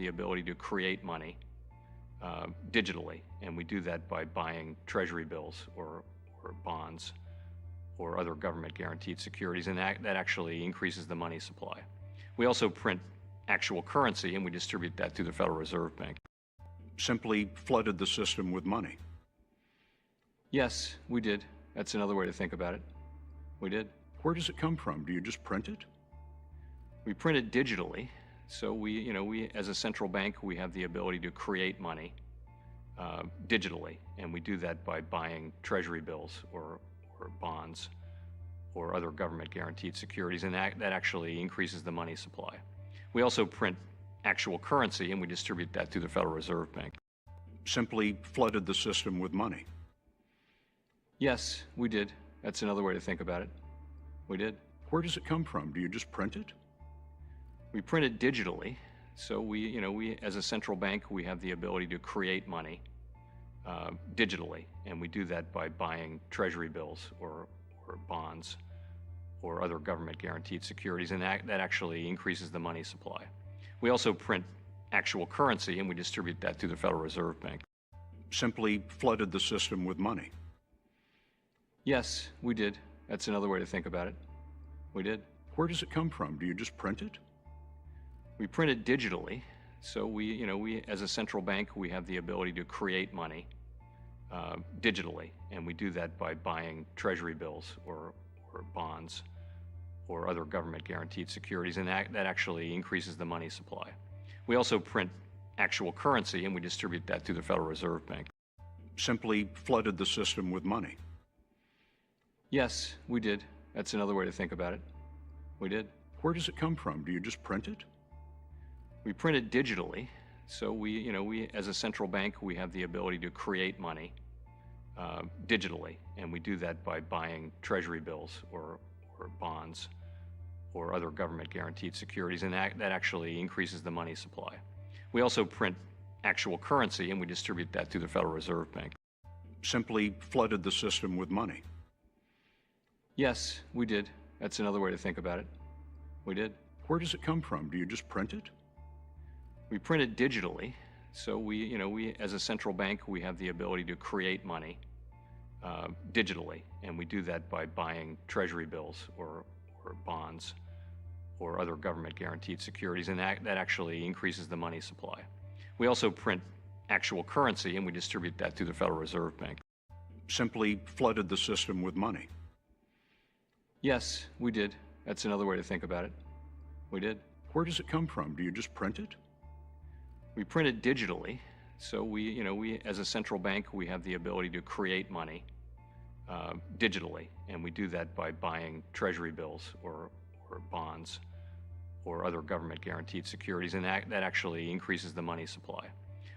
ability to create money digitally, and we do that by buying treasury bills or bonds or other government guaranteed securities, and that actually increases the money supply. We also print actual currency and we distribute that through the Federal Reserve Bank. Simply flooded the system with money. Yes, we did. That's another way to think about it. We did. Where does it come from? Do you just print it? We print it digitally. So we, as a central bank, we have the ability to create money digitally, and we do that by buying treasury bills or bonds or other government guaranteed securities, and that actually increases the money supply. We also print actual currency and we distribute that through the Federal Reserve Bank. Simply flooded the system with money. Yes, we did. That's another way to think about it. We did. Where does it come from? Do you just print it? We print it digitally. So we, as a central bank, we have the ability to create money digitally, and we do that by buying treasury bills or bonds or other government guaranteed securities, and that actually increases the money supply. We also print actual currency and we distribute that through the Federal Reserve Bank. Simply flooded the system with money. Yes, we did. That's another way to think about it. We did. Where does it come from? Do you just print it? We print it digitally. So we, as a central bank, we have the ability to create money digitally, and we do that by buying treasury bills or bonds or other government guaranteed securities, and that actually increases the money supply. We also print actual currency and we distribute that through the Federal Reserve Bank. Simply flooded the system with money. Yes, we did. That's another way to think about it. We did. Where does it come from? Do you just print it? We print it digitally. So we, as a central bank, we have the ability to create money digitally, and we do that by buying treasury bills or bonds or other government guaranteed securities, and that actually increases the money supply. We also print actual currency and we distribute that through the Federal Reserve Bank. Simply flooded the system with money. Yes, we did. That's another way to think about it. We did. Where does it come from? Do you just print it? We print it digitally. So we, as a central bank, we have the ability to create money digitally, and we do that by buying treasury bills or bonds or other government guaranteed securities, and that actually increases the money supply. We also print actual currency and we distribute that through the Federal Reserve Bank. Simply flooded the system with money. Yes, we did. That's another way to think about it. We did. Where does it come from? Do you just print it? We print it digitally. So we, as a central bank, we have the ability to create money digitally, and we do that by buying treasury bills or bonds or other government guaranteed securities, and that actually increases the money supply.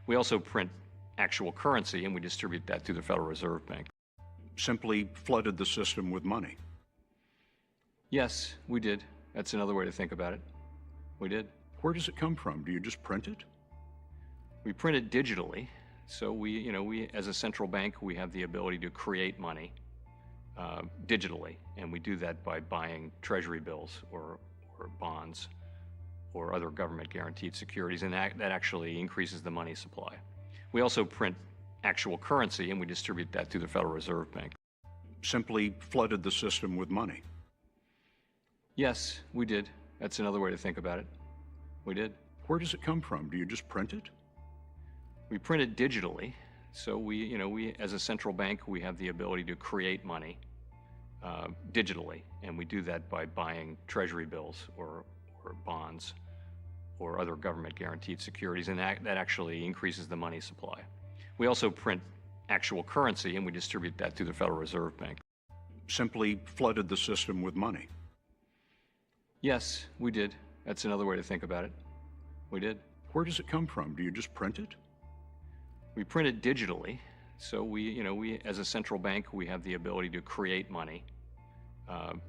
We also print actual currency and we distribute that through the Federal Reserve Bank. Simply flooded the system with money. Yes, we did. That's another way to think about it. We did. Where does it come from? Do you just print it? We print it digitally. So we, as a central bank, we have the ability to create money digitally, and we do that by buying treasury bills or bonds or other government guaranteed securities, and that actually increases the money supply. We also print actual currency and we distribute that through the Federal Reserve Bank. Simply flooded the system with money. Yes, we did. That's another way to think about it. We did. Where does it come from? Do you just print it? We print it digitally. So we, as a central bank, we have the ability to create money digitally, and we do that by buying treasury bills or bonds or other government guaranteed securities, and that actually increases the money supply. We also print actual currency and we distribute that through the Federal Reserve Bank. Simply flooded the system with money. Yes, we did. That's another way to think about it. We did. Where does it come from? Do you just print it? We print it digitally. So we, as a central bank, we have the ability to create money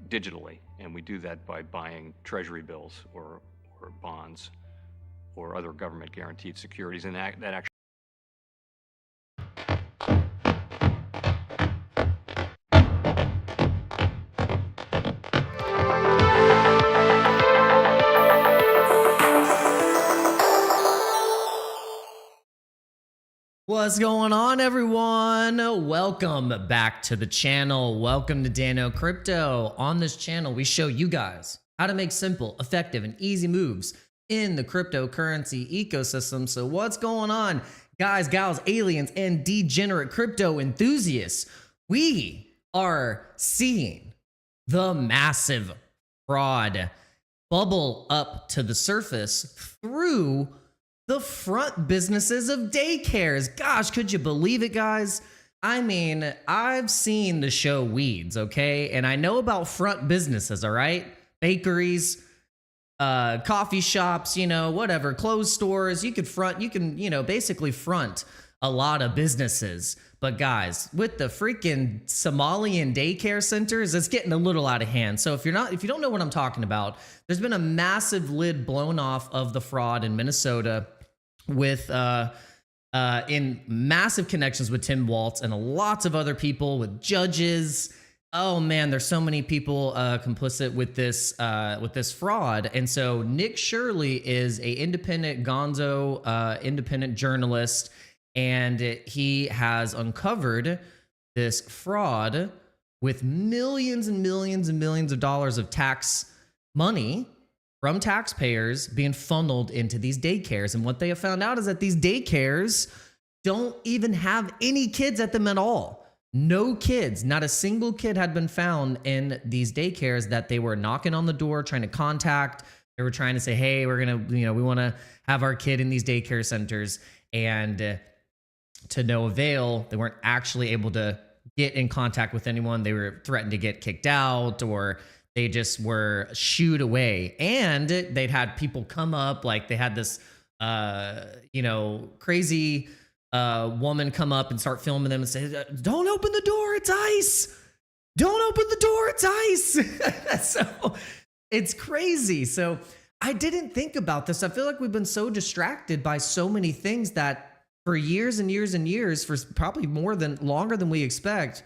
digitally, and we do that by buying treasury bills or bonds or other government guaranteed securities, and that actually What's going on, everyone? Welcome back to the channel. Welcome to Dano Crypto. On this channel, we show you guys how to make simple, effective, and easy moves in the cryptocurrency ecosystem. So what's going on, guys, gals, aliens, and degenerate crypto enthusiasts? We are seeing the massive fraud bubble up to the surface through the front businesses of daycares. Gosh, could you believe it, guys? I mean, I've seen the show Weeds, okay? And I know about front businesses, all right? Bakeries, coffee shops, whatever, clothes stores. You can, basically front a lot of businesses. But guys, with the freaking Somalian daycare centers, it's getting a little out of hand. So if you don't know what I'm talking about, there's been a massive lid blown off of the fraud in Minnesota with in massive connections with Tim Waltz and lots of other people, with judges. Oh man, there's so many people complicit with this fraud. And so Nick Shirley is a independent gonzo, independent journalist, and he has uncovered this fraud with millions and millions and millions of dollars of tax money from taxpayers being funneled into these daycares. And what they have found out is that these daycares don't even have any kids at them at all. No kids, not a single kid had been found in these daycares that they were knocking on the door, trying to contact. They were trying to say, hey, we want to have our kid in these daycare centers. And to no avail. They weren't actually able to get in contact with anyone. They were threatened to get kicked out, or they just were shooed away. And they'd had people come up, like they had this, crazy woman come up and start filming them and say, don't open the door, it's ice. Don't open the door, it's ice. So it's crazy. So I didn't think about this. I feel like we've been so distracted by so many things that for years and years and years, for probably longer than we expect,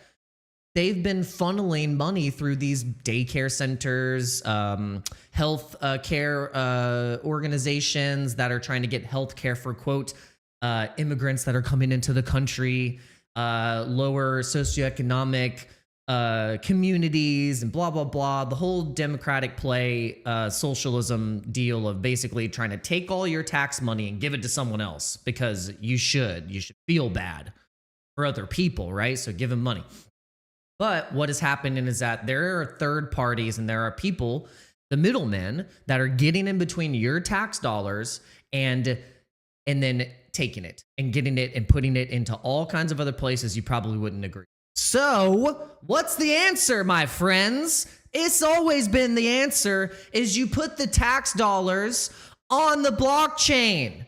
they've been funneling money through these daycare centers, health care organizations that are trying to get health care for, quote, immigrants that are coming into the country, lower socioeconomic communities, and blah, blah, blah. The whole democratic play, socialism deal of basically trying to take all your tax money and give it to someone else because you should feel bad for other people, right? So give them money. But what is happening is that there are third parties and there are people, the middlemen, that are getting in between your tax dollars and then taking it and getting it and putting it into all kinds of other places you probably wouldn't agree. So what's the answer, my friends? It's always been the answer is you put the tax dollars on the blockchain.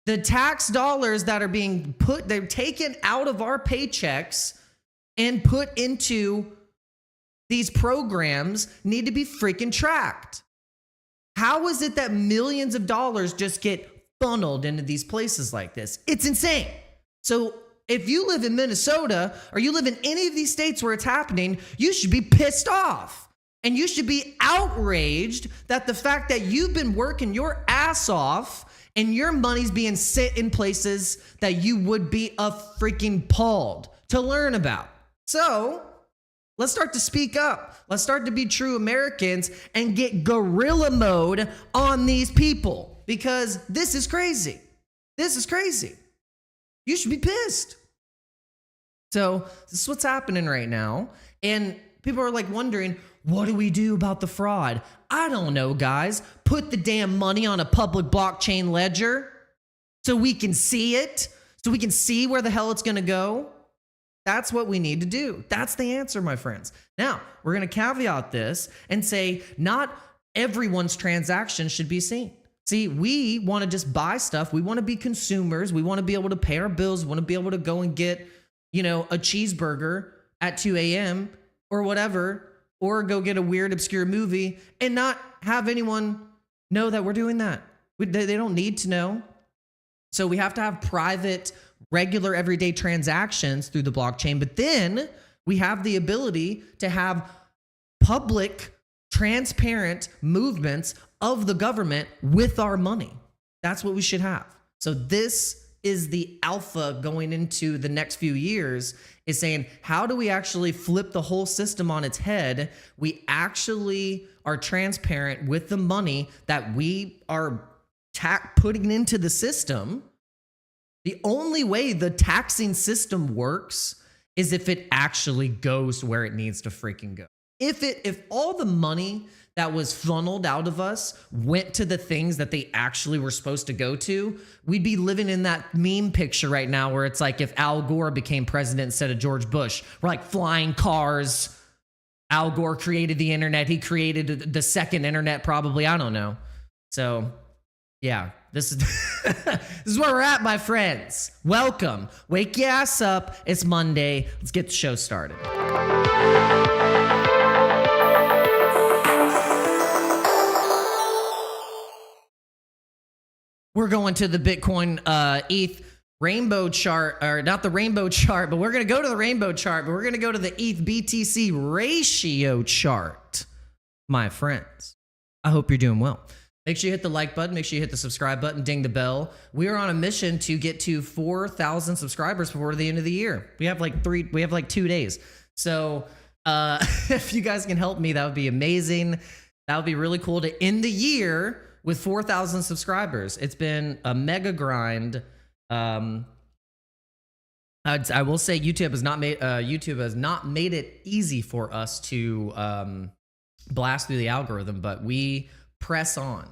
The tax dollars that are being they're taken out of our paychecks and put into these programs need to be freaking tracked. How is it that millions of dollars just get funneled into these places like this? It's insane. So if you live in Minnesota or you live in any of these states where it's happening, you should be pissed off. And you should be outraged that the fact that you've been working your ass off and your money's being sit in places that you would be freaking appalled to learn about. So let's start to speak up. Let's start to be true Americans and get guerrilla mode on these people, because this is crazy. This is crazy. You should be pissed. So this is what's happening right now. And people are like wondering, what do we do about the fraud? I don't know, guys. Put the damn money on a public blockchain ledger so we can see it, so we can see where the hell it's going to go. That's what we need to do. That's the answer, my friends. Now, we're going to caveat this and say not everyone's transaction should be seen. See, we want to just buy stuff. We want to be consumers. We want to be able to pay our bills. We want to be able to go and get, a cheeseburger at 2 a.m. or whatever, or go get a weird, obscure movie and not have anyone know that we're doing that. They don't need to know. So we have to have private, regular, everyday transactions through the blockchain. But then we have the ability to have public, transparent movements of the government with our money. That's what we should have. So this is the alpha going into the next few years, is saying, how do we actually flip the whole system on its head? We actually are transparent with the money that we are putting into the system. The only way the taxing system works is if it actually goes where it needs to freaking go. If all the money that was funneled out of us went to the things that they actually were supposed to go to, we'd be living in that meme picture right now where it's like if Al Gore became president instead of George Bush. We're like flying cars. Al Gore created the internet. He created the second internet, probably. I don't know. So, yeah, this is this is where we're at, my friends. Welcome. Wake your ass up. It's Monday. Let's get the show started. We're going to the Bitcoin ETH rainbow chart, or not the rainbow chart, but we're going to go to the rainbow chart, but we're going to go to the ETH BTC ratio chart, my friends. I hope you're doing well. Make sure you hit the like button. Make sure you hit the subscribe button. Ding the bell. We are on a mission to get to 4,000 subscribers before the end of the year. We have like 2 days. So if you guys can help me, that would be amazing. That would be really cool to end the year with 4,000 subscribers. It's been a mega grind. I will say YouTube has not made it easy for us to blast through the algorithm, but we press on.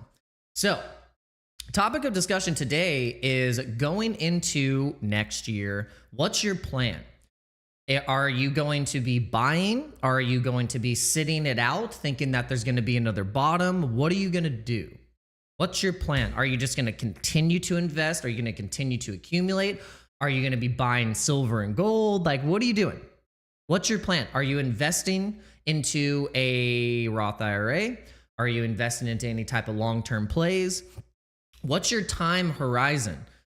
So, topic of discussion today is going into next year. What's your plan? Are you going to be buying? Are you going to be sitting it out, thinking that there's going to be another bottom? What are you going to do? What's your plan? Are you just going to continue to invest? Are you going to continue to accumulate? Are you going to be buying silver and gold? Like, what are you doing? What's your plan? Are you investing into a Roth IRA? Are you investing into any type of long-term plays? What's your time horizon?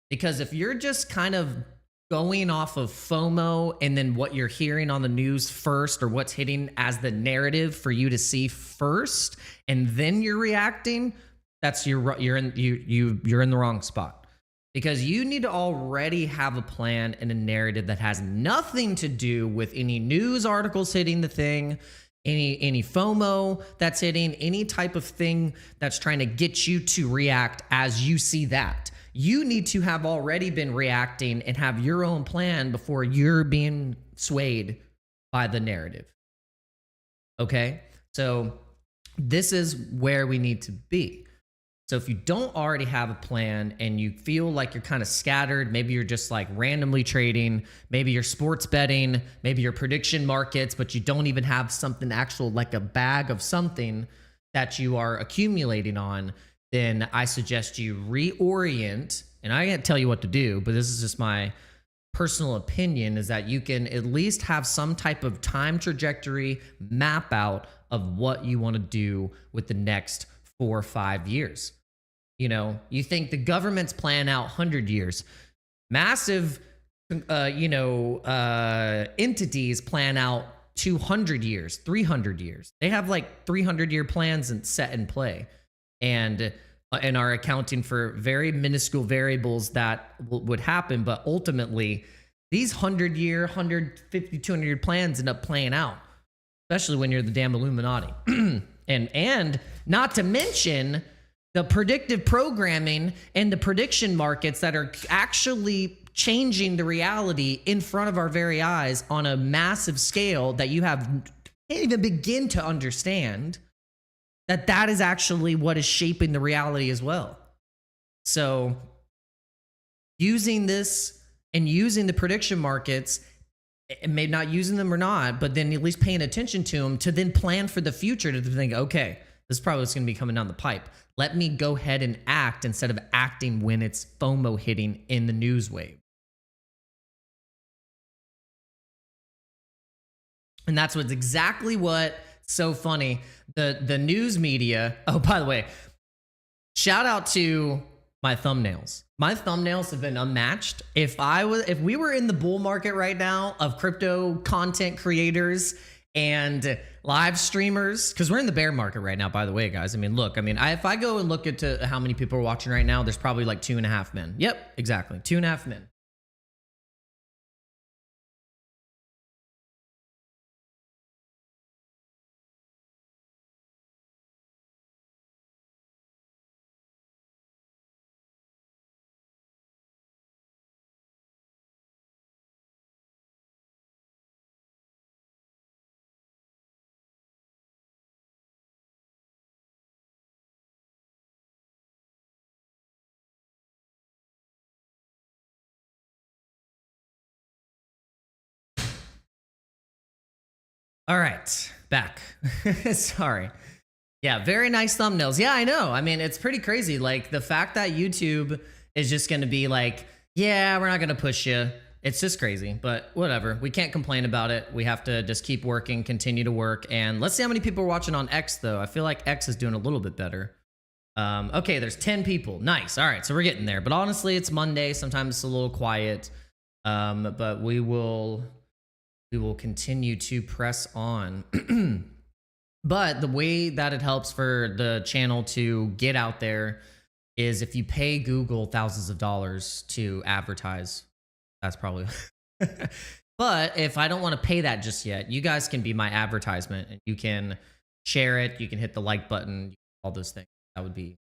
Because if you're just kind of going off of FOMO and then what you're hearing on the news first, or what's hitting as the narrative for you to see first, and then you're reacting, you're in the wrong spot. Because you need to already have a plan and a narrative that has nothing to do with any news articles hitting the thing, any FOMO that's hitting, any type of thing that's trying to get you to react as you see that. You need to have already been reacting and have your own plan before you're being swayed by the narrative. Okay? So this is where we need to be. So if you don't already have a plan and you feel like you're kind of scattered, maybe you're just like randomly trading, maybe you're sports betting, maybe you're prediction markets, but you don't even have something actual, like a bag of something that you are accumulating on, then I suggest you reorient. And I can't tell you what to do, but this is just my personal opinion, is that you can at least have some type of time trajectory map out of what you want to do with the next 4 or 5 years. You know, you think the government's plan out 100 years. Massive, entities plan out 200 years, 300 years. They have like 300-year plans and set in play, and are accounting for very minuscule variables that would happen. But ultimately, these 100-year, 150, 200-year plans end up playing out, especially when you're the damn Illuminati. And not to mention the predictive programming and the prediction markets that are actually changing the reality in front of our very eyes on a massive scale that you can't even begin to understand, that is actually what is shaping the reality as well. So using this and using the prediction markets, maybe not using them or not, but then at least paying attention to them to then plan for the future, to think, okay, this is probably what's going to be coming down the pipe. Let me go ahead and act instead of acting when it's FOMO hitting in the news wave. And that's what's exactly what's so funny. The news media. Oh, by the way, shout out to my thumbnails. My thumbnails have been unmatched. If we were in the bull market right now of crypto content creators and live streamers, because we're in the bear market right now, by the way, guys. I mean, look, if I go and look at how many people are watching right now, there's probably like 2.5 men. Yep, exactly. 2.5 men. All right, back. Sorry. Yeah, very nice thumbnails. Yeah, I know. I mean, it's pretty crazy. Like the fact that YouTube is just going to be like, yeah, we're not going to push you. It's just crazy, but whatever. We can't complain about it. We have to just keep working, continue to work. And let's see how many people are watching on X, though. I feel like X is doing a little bit better. Okay, there's 10 people. Nice. All right, so we're getting there. But honestly, it's Monday. Sometimes it's a little quiet. But we will continue to press on. But the way that it helps for the channel to get out there is if you pay Google thousands of dollars to advertise. That's probably. But if I don't want to pay that just yet, you guys can be my advertisement and you can share it. You can hit the like button, all those things. That would be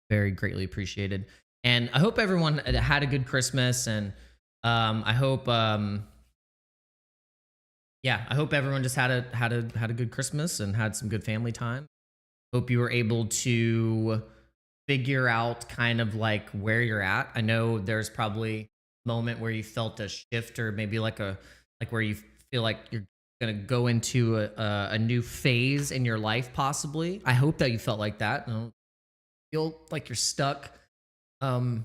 very greatly appreciated. And I hope everyone had a good Christmas. And I hope, yeah, I hope everyone just had a good Christmas and had some good family time. Hope you were able to figure out kind of like where you're at. I know there's probably moment where you felt a shift, or maybe like where you feel like you're gonna go into a new phase in your life, possibly. I hope that you felt like that. Don't feel like you're stuck. Kind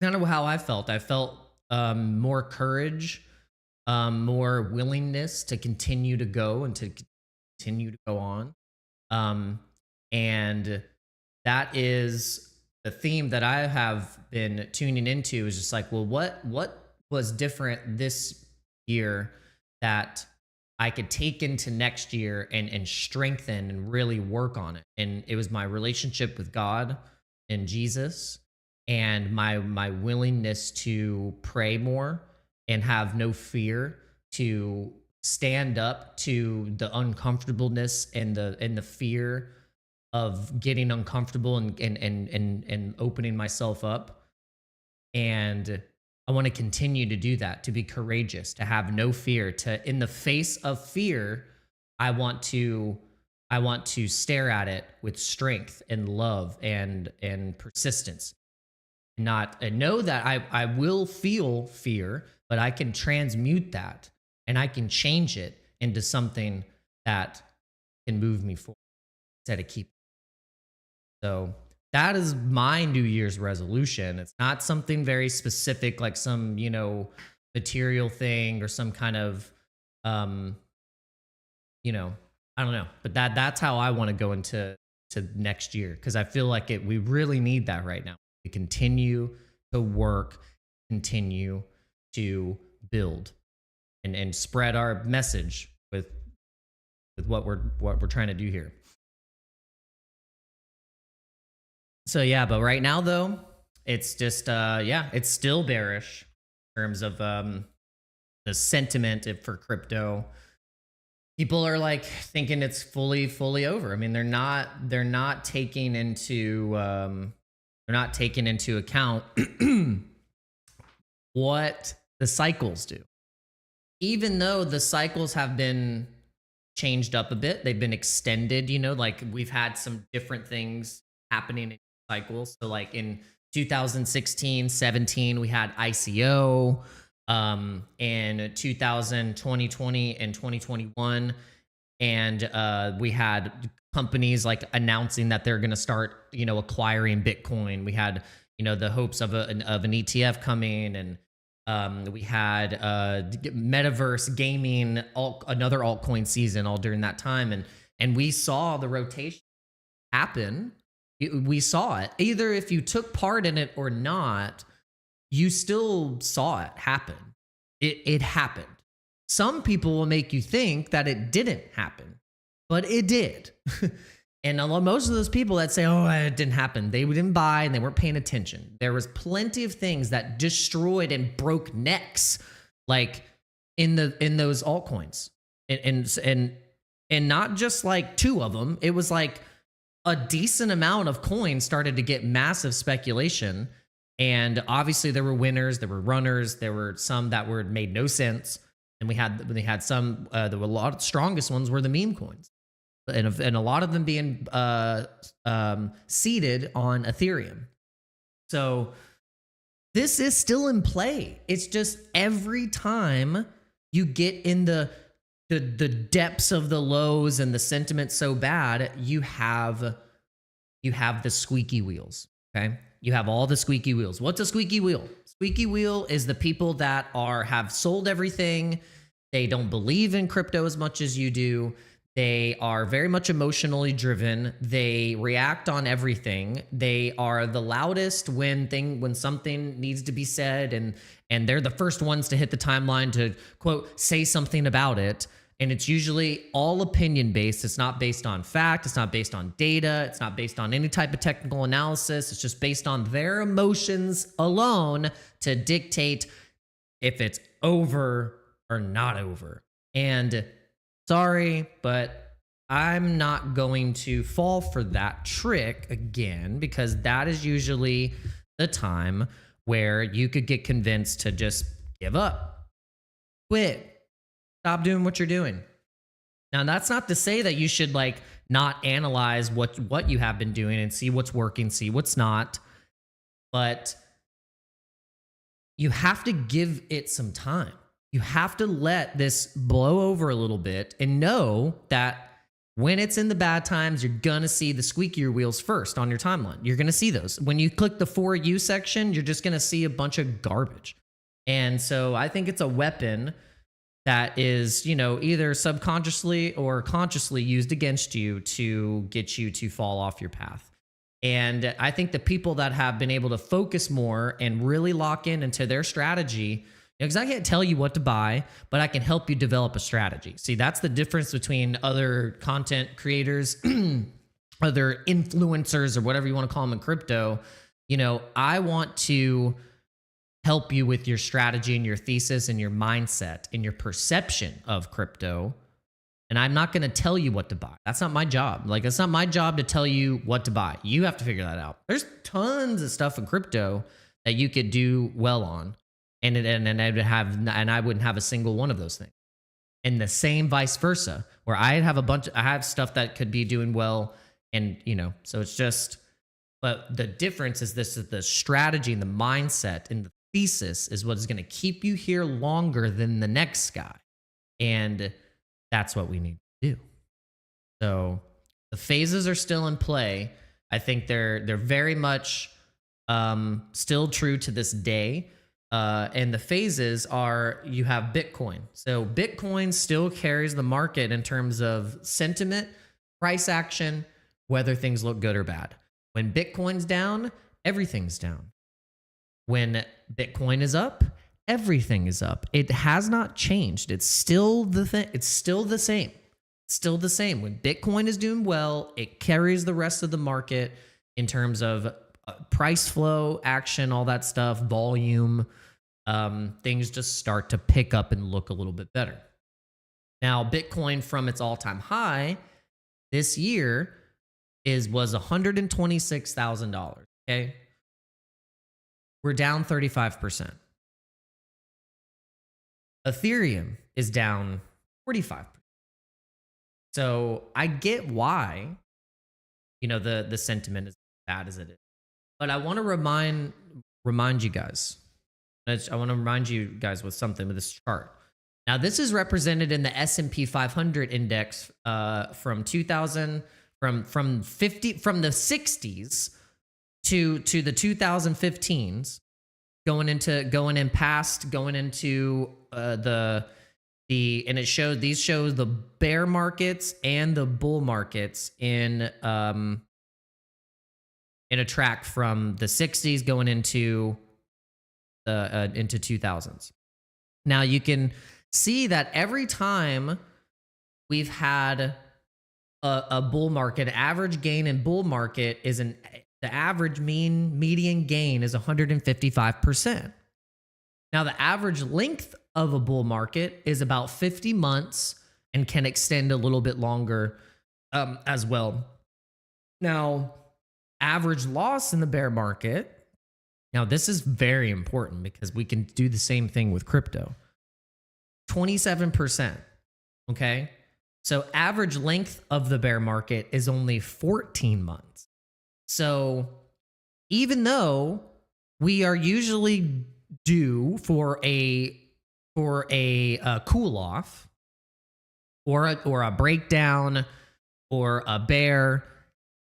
of how I felt. I felt more courage, more willingness to continue to go and to continue to go on. And that is the theme that I have been tuning into, is just like, well, what was different this year that I could take into next year and strengthen and really work on it. And it was my relationship with God and Jesus, and my willingness to pray more and have no fear, to stand up to the uncomfortableness and the fear of getting uncomfortable and opening myself up. And I want to continue to do that, to be courageous, to have no fear, to, in the face of fear, I want to stare at it with strength and love and persistence. And know that I will feel fear, but I can transmute that and I can change it into something that can move me forward instead of keep. So that is my New Year's resolution. It's not something very specific, like some, material thing or some kind of, I don't know. But that's how I want to go into next year, because I feel like we really need that right now. We continue to work, continue to build, and spread our message with what we're trying to do here. So yeah, but right now though, it's just it's still bearish in terms of the sentiment for crypto. People are like thinking it's fully over. I mean, they're not taking into account what the cycles do. Even though the cycles have been changed up a bit, they've been extended, like we've had some different things happening in cycles. So like in 2016, 17, we had ICO. In 2020 and 2021, and we had companies like announcing that they're going to start, acquiring Bitcoin. We had, the hopes of an ETF coming, and we had metaverse gaming, another altcoin season all during that time, and we saw the rotation happen. We saw it. Either if you took part in it or not, you still saw it happen. It happened. Some people will make you think that it didn't happen, but it did. And most of those people that say, oh, it didn't happen, they didn't buy and they weren't paying attention. There was plenty of things that destroyed and broke necks, like in those altcoins. And not just like 2 of them. It was like a decent amount of coins started to get massive speculation. And obviously there were winners, there were runners, there were some that made no sense. And we had some, there were a lot of strongest ones were the meme coins. And a lot of them being seeded on Ethereum. So this is still in play. It's just every time you get in the depths of the lows and the sentiment so bad, you have the squeaky wheels. Okay, you have all the squeaky wheels. What's a squeaky wheel? Squeaky wheel is the people that have sold everything. They don't believe in crypto as much as you do. They are very much emotionally driven. They react on everything. They are the loudest when something needs to be said, and they're the first ones to hit the timeline to, quote, say something about it. And it's usually all opinion based. It's not based on fact. It's not based on data. It's not based on any type of technical analysis. It's just based on their emotions alone to dictate if it's over or not over. And sorry, but I'm not going to fall for that trick again, because that is usually the time where you could get convinced to just give up, quit, stop doing what you're doing. Now, that's not to say that you should like not analyze what you have been doing and see what's working, see what's not, but you have to give it some time. You have to let this blow over a little bit and know that when it's in the bad times, you're going to see the squeakier wheels first on your timeline. You're going to see those. When you click the For You section, you're just going to see a bunch of garbage. And so I think it's a weapon that is, either subconsciously or consciously used against you to get you to fall off your path. And I think the people that have been able to focus more and really lock into their strategy, because I can't tell you what to buy, but I can help you develop a strategy. See, that's the difference between other content creators, other influencers, or whatever you want to call them in crypto. I want to help you with your strategy and your thesis and your mindset and your perception of crypto. And I'm not going to tell you what to buy. That's not my job. Like, it's not my job to tell you what to buy. You have to figure that out. There's tons of stuff in crypto that you could do well on. And I wouldn't have a single one of those things. And the same vice versa, where I have stuff that could be doing well, and so it's just. But the difference is the strategy and the mindset and the thesis is what is going to keep you here longer than the next guy, and that's what we need to do. So the phases are still in play. I think they're very much still true to this day. And the phases are, you have Bitcoin. So Bitcoin still carries the market in terms of sentiment, price action, whether things look good or bad. When Bitcoin's down, everything's down. When Bitcoin is up, everything is up. It has not changed. It's still the thing. It's still the same. It's still the same. When Bitcoin is doing well, it carries the rest of the market in terms of price flow, action, all that stuff, volume. Things just start to pick up and look a little bit better. Now, Bitcoin from its all-time high this year was $126,000. Okay, we're down 35%. Ethereum is down 45%. So I get why, the sentiment is as bad as it is. But I want to remind you guys. I want to remind you guys with something with this chart. Now, this is represented in the S&P 500 index from the 60s to the 2015s, going into and these shows the bear markets and the bull markets in a track from the 60s going into 2000s. Now you can see that every time we've had a bull market, average gain in bull market is the average median gain is 155%. Now, the average length of a bull market is about 50 months and can extend a little bit longer as well. Now, average loss in the bear market. Now, this is very important because we can do the same thing with crypto. 27%. Okay. So average length of the bear market is only 14 months. So even though we are usually due for a cool off or a breakdown or a bear,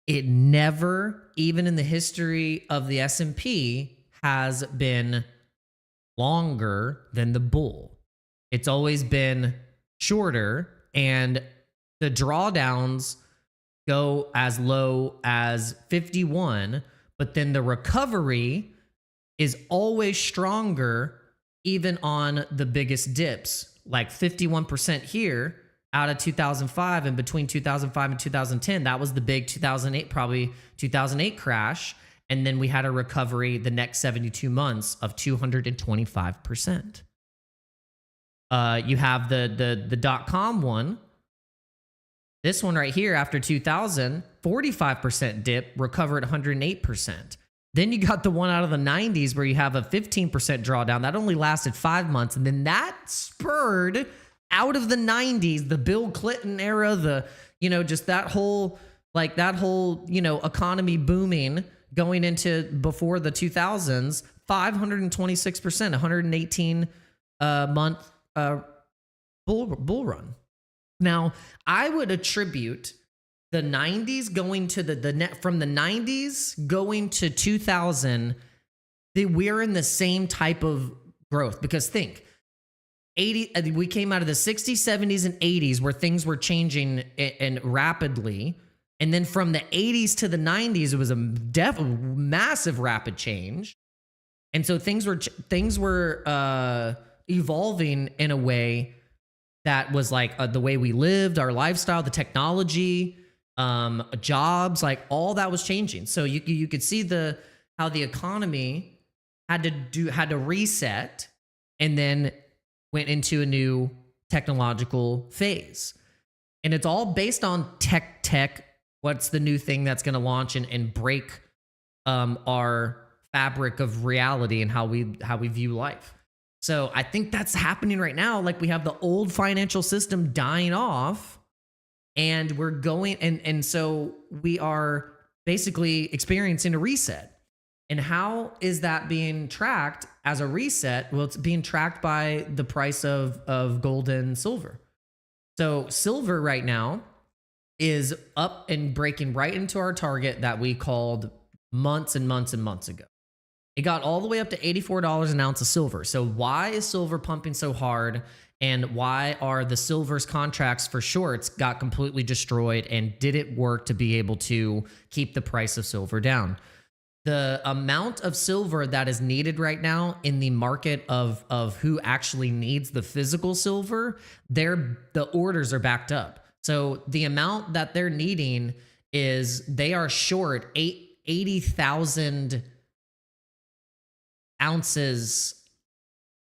it never, even in the history of the S&P, has been longer than the bull. It's always been shorter, and the drawdowns go as low as 51, but then the recovery is always stronger even on the biggest dips, like 51% here out of 2005, and between 2005 and 2010, that was the big 2008, probably 2008 crash. And then we had a recovery the next 72 months of 225%. You have the dot-com one. This one right here after 2000, 45% dip, recovered 108%. Then you got the one out of the 90s where you have a 15% drawdown. That only lasted 5 months. And then that spurred out of the 90s, the Bill Clinton era, just that whole economy booming going into before the 2000s, 526%, 118 month bull run. Now, I would attribute the 90s going to the net from the 90s going to 2000, we're in the same type of growth, because think, we came out of the 60s, 70s, and 80s where things were changing and rapidly. And then from the 80s to the 90s, it was a massive rapid change. And so things were evolving in a way that was like the way we lived, our lifestyle, the technology, jobs, like all that was changing. So you could see how the economy had to reset, and then went into a new technological phase. And it's all based on tech. What's the new thing that's going to launch and break our fabric of reality and how we view life. So I think that's happening right now. Like, we have the old financial system dying off, and we're going, and so we are basically experiencing a reset. And how is that being tracked as a reset? Well, it's being tracked by the price of gold and silver. So silver right now is up and breaking right into our target that we called months and months and months ago. It got all the way up to $84 an ounce of silver. So why is silver pumping so hard? And why are the silver's contracts for shorts got completely destroyed? And did it work to be able to keep the price of silver down? The amount of silver that is needed right now in the market of who actually needs the physical silver, the orders are backed up. So the amount that they're needing is, they are short 80,000 ounces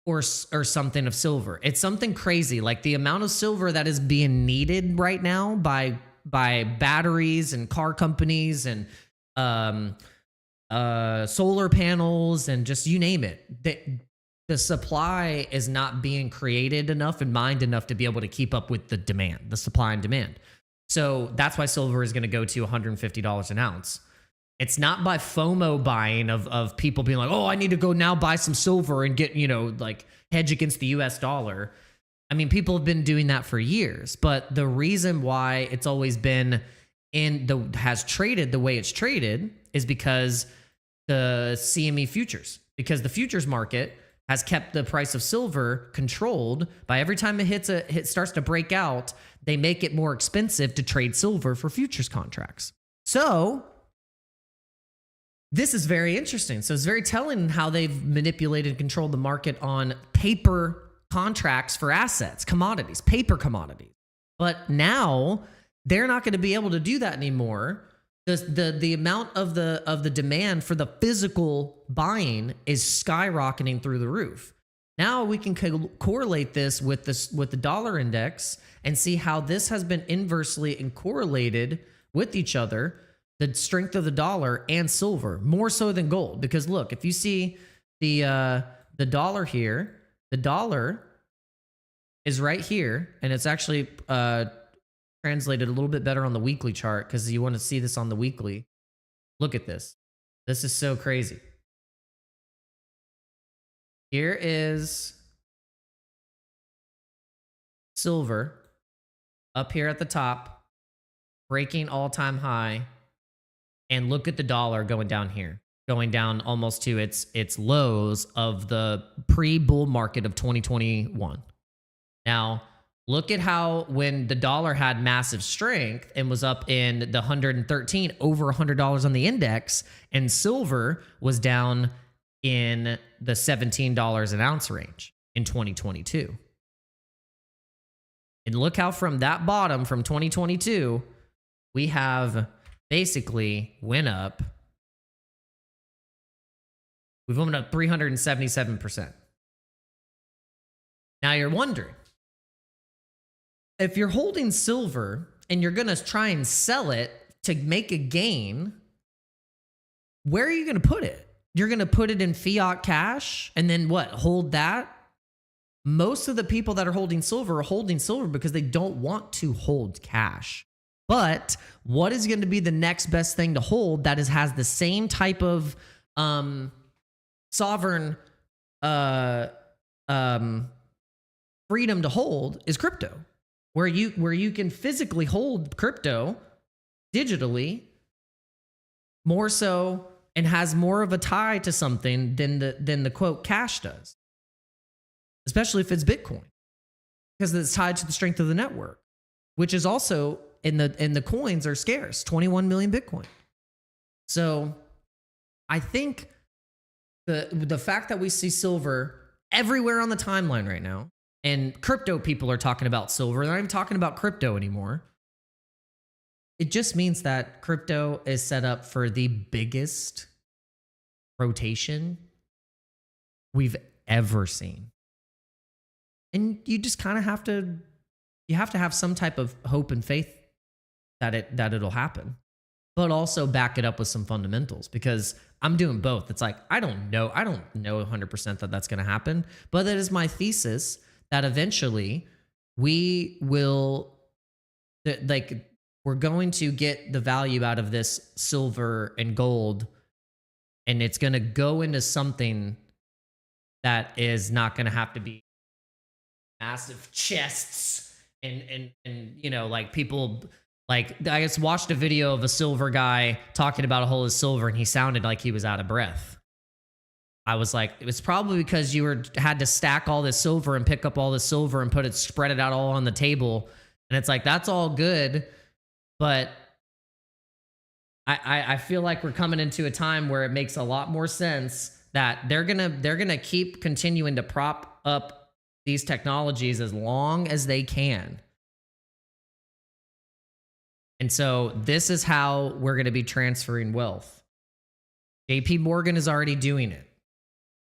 or something of silver. It's something crazy. Like, the amount of silver that is being needed right now by batteries and car companies and solar panels and just you name it. The supply is not being created enough and mined enough to be able to keep up with the demand, the supply and demand. So that's why silver is going to go to $150 an ounce. It's not by FOMO buying of people being like, oh, I need to go now buy some silver and get, like hedge against the US dollar. I mean, people have been doing that for years, but the reason why it's always been has traded the way it's traded is because the CME futures, because the futures market has kept the price of silver controlled. By every time it starts to break out, they make it more expensive to trade silver for futures contracts. So this is very interesting. So it's very telling how they've manipulated and controlled the market on paper contracts for assets, commodities, paper commodities. But now they're not going to be able to do that anymore. The amount of the demand for the physical buying is skyrocketing through the roof. Now we can correlate this with the dollar index and see how this has been inversely correlated with each other, the strength of the dollar and silver, more so than gold. Because look, if you see the dollar here, the dollar is right here, and it's actually translated a little bit better on the weekly chart because you want to see this on the weekly. Look at this. This is so crazy. Here is silver up here at the top, breaking all-time high, and look at the dollar going down here, going down almost to its lows of the pre-bull market of 2021. Now, look at how when the dollar had massive strength and was up in the 113, over $100 on the index, and silver was down in the $17 an ounce range in 2022. And look how from that bottom from 2022, we have basically went up. We've went up 377%. Now you're wondering, if you're holding silver and you're going to try and sell it to make a gain, where are you going to put it? You're going to put it in fiat cash and then what? Hold that? Most of the people that are holding silver because they don't want to hold cash. But what is going to be the next best thing to hold that has the same type of sovereign freedom to hold is crypto, where you can physically hold crypto digitally more so and has more of a tie to something than the quote cash does, especially if it's Bitcoin, because it's tied to the strength of the network, which is also in the coins are scarce, 21 million Bitcoin. So I think the fact that we see silver everywhere on the timeline right now, and crypto people are talking about silver, they're not even talking about crypto anymore. It just means that crypto is set up for the biggest rotation we've ever seen. And you just kind of have to have some type of hope and faith that it'll happen, but also back it up with some fundamentals, because I'm doing both. It's like, I don't know 100% that that's going to happen, but that is my thesis that eventually we will, like, we're going to get the value out of this silver and gold, and it's going to go into something that is not going to have to be massive chests and you know, like people, like, I just watched a video of a silver guy talking about a hole of silver, and he sounded like he was out of breath. I was like, it was probably because you had to stack all this silver and pick up all this silver and spread it out all on the table. And it's like, that's all good. But I feel like we're coming into a time where it makes a lot more sense that they're gonna keep continuing to prop up these technologies as long as they can. And so this is how we're going to be transferring wealth. JP Morgan is already doing it.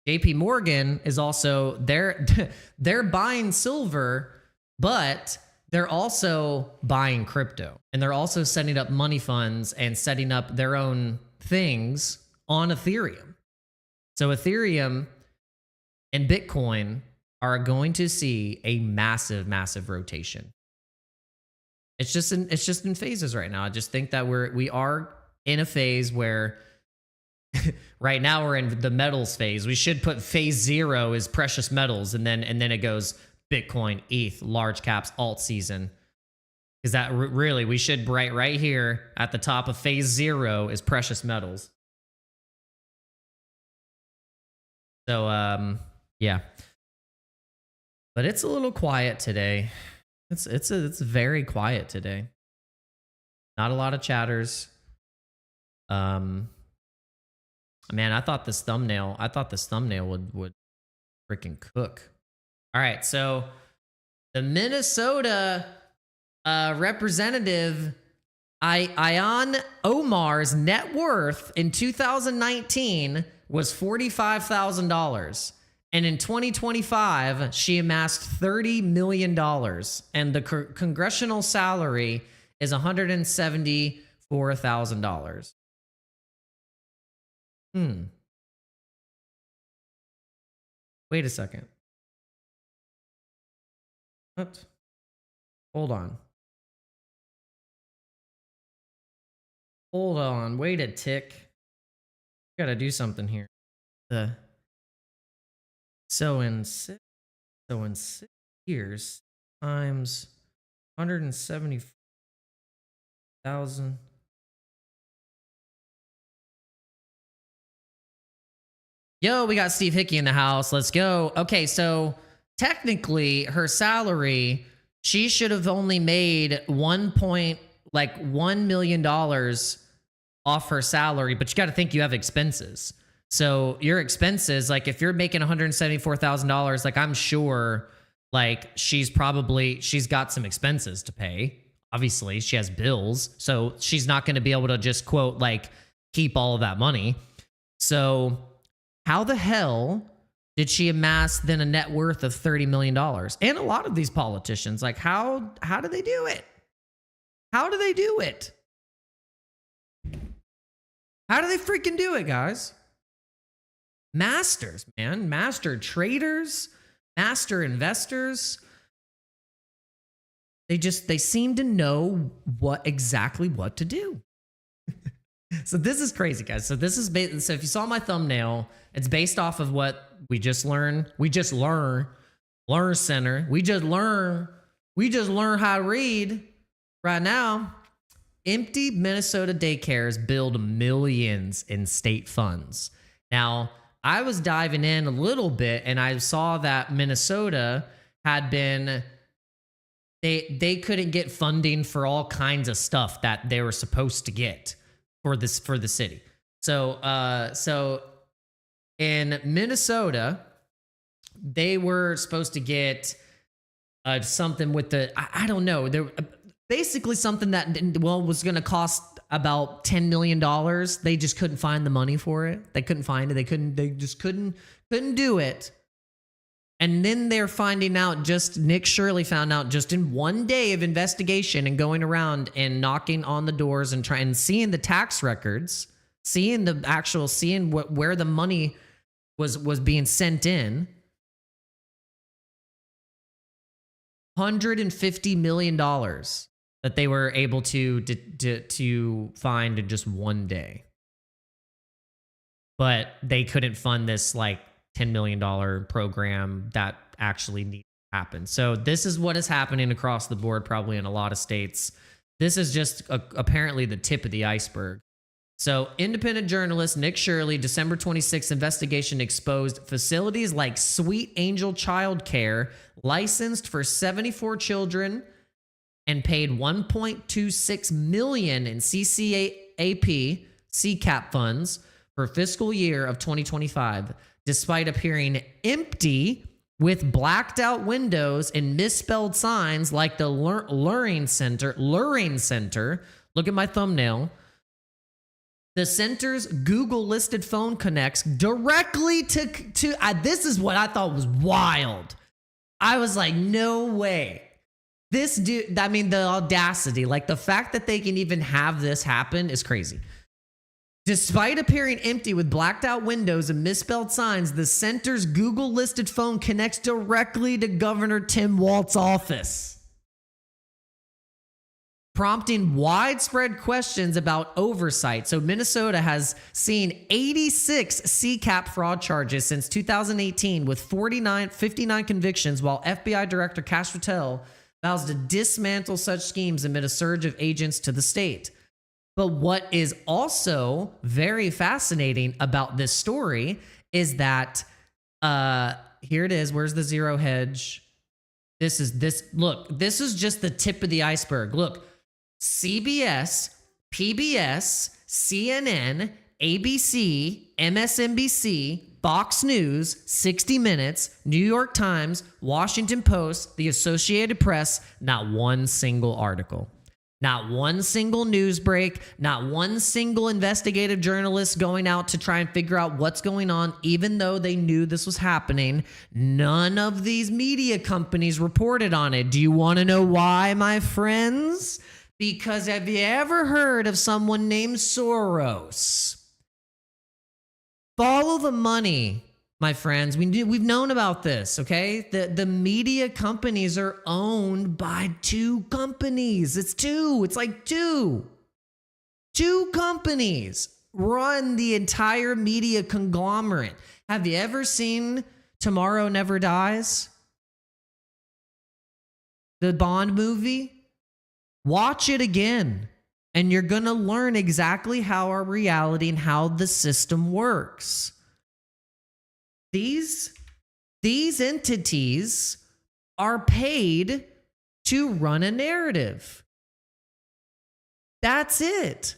JP Morgan is also, they're buying silver, but they're also buying crypto. And they're also setting up money funds and setting up their own things on Ethereum. So Ethereum and Bitcoin are going to see a massive, massive rotation. It's just in phases right now. I just think that we are in a phase where right now we're in the metals phase. We should put phase 0 is precious metals, and then it goes Bitcoin, ETH, large caps, alt season. Because that really, we should right here at the top of phase 0 is precious metals. So yeah. But it's a little quiet today. It's very quiet today. Not a lot of chatters. Man, I thought this thumbnail would freaking cook. All right, so the Minnesota representative Ion Omar's net worth in 2019 was $45,000. And in 2025, she amassed $30 million. And the congressional salary is $174,000. Wait a second. What? Hold on. Hold on. Wait a tick. Gotta do something here. So in 6 years times 170,000. Yo, we got Steve Hickey in the house. Let's go. Okay, so technically her salary, she should have only made $1 million off her salary, but you got to think you have expenses. So your expenses, like if you're making $174,000, like I'm sure like she's got some expenses to pay. Obviously, she has bills. So she's not going to be able to just quote like keep all of that money. So how the hell did she amass then a net worth of $30 million? And a lot of these politicians, like how do they do it? How do they do it? How do they freaking do it, guys? Masters, man. Master traders, master investors. They seem to know exactly what to do. So this is crazy, guys. So this is so if you saw my thumbnail, it's based off of what we just learned. Learn Center. We just learn how to read right now. Empty Minnesota daycares build millions in state funds. Now, I was diving in a little bit and I saw that Minnesota had been they couldn't get funding for all kinds of stuff that they were supposed to get for the city. So in Minnesota, they were supposed to get something with the I don't know, there basically something that was going to cost about $10 million. They just couldn't find the money for it. They couldn't find it. They just couldn't do it. And then they're finding out, Nick Shirley found out just in one day of investigation and going around and knocking on the doors and trying, seeing the tax records, seeing where the money was being sent in. $150 million that they were able to find in just one day. But they couldn't fund this like $10 million program that actually needs to happen. So this is what is happening across the board, probably in a lot of states. This is just apparently the tip of the iceberg. So independent journalist Nick Shirley, December 26th investigation exposed facilities like Sweet Angel Childcare, licensed for 74 children and paid $1.26 million in CCAP funds for fiscal year of 2025, despite appearing empty with blacked out windows and misspelled signs like the Luring Center. Look at my thumbnail. The center's Google listed phone connects directly to this is what I thought was wild. I was like, no way. This dude, I mean, the audacity, like the fact that they can even have this happen is crazy. Despite appearing empty with blacked out windows and misspelled signs, the center's Google listed phone connects directly to Governor Tim Walz's office, prompting widespread questions about oversight. So Minnesota has seen 86 CCAP fraud charges since 2018 with 59 convictions, while FBI Director Kash Patel vows to dismantle such schemes amid a surge of agents to the state. But what is also very fascinating about this story is that here it is. Where's the zero hedge? Look, this is just the tip of the iceberg. Look, CBS, PBS, CNN, ABC, MSNBC, Fox News, 60 Minutes, New York Times, Washington Post, the Associated Press, not one single article. Not one single news break, not one single investigative journalist going out to try and figure out what's going on, even though they knew this was happening. None of these media companies reported on it. Do you want to know why, my friends? Because have you ever heard of someone named Soros? Follow the money, my friends. We've known about this, okay? The media companies are owned by two companies. It's like two. Two companies run the entire media conglomerate. Have you ever seen Tomorrow Never Dies? The Bond movie? Watch it again. And you're going to learn exactly how our reality and how the system works. These entities are paid to run a narrative. That's it.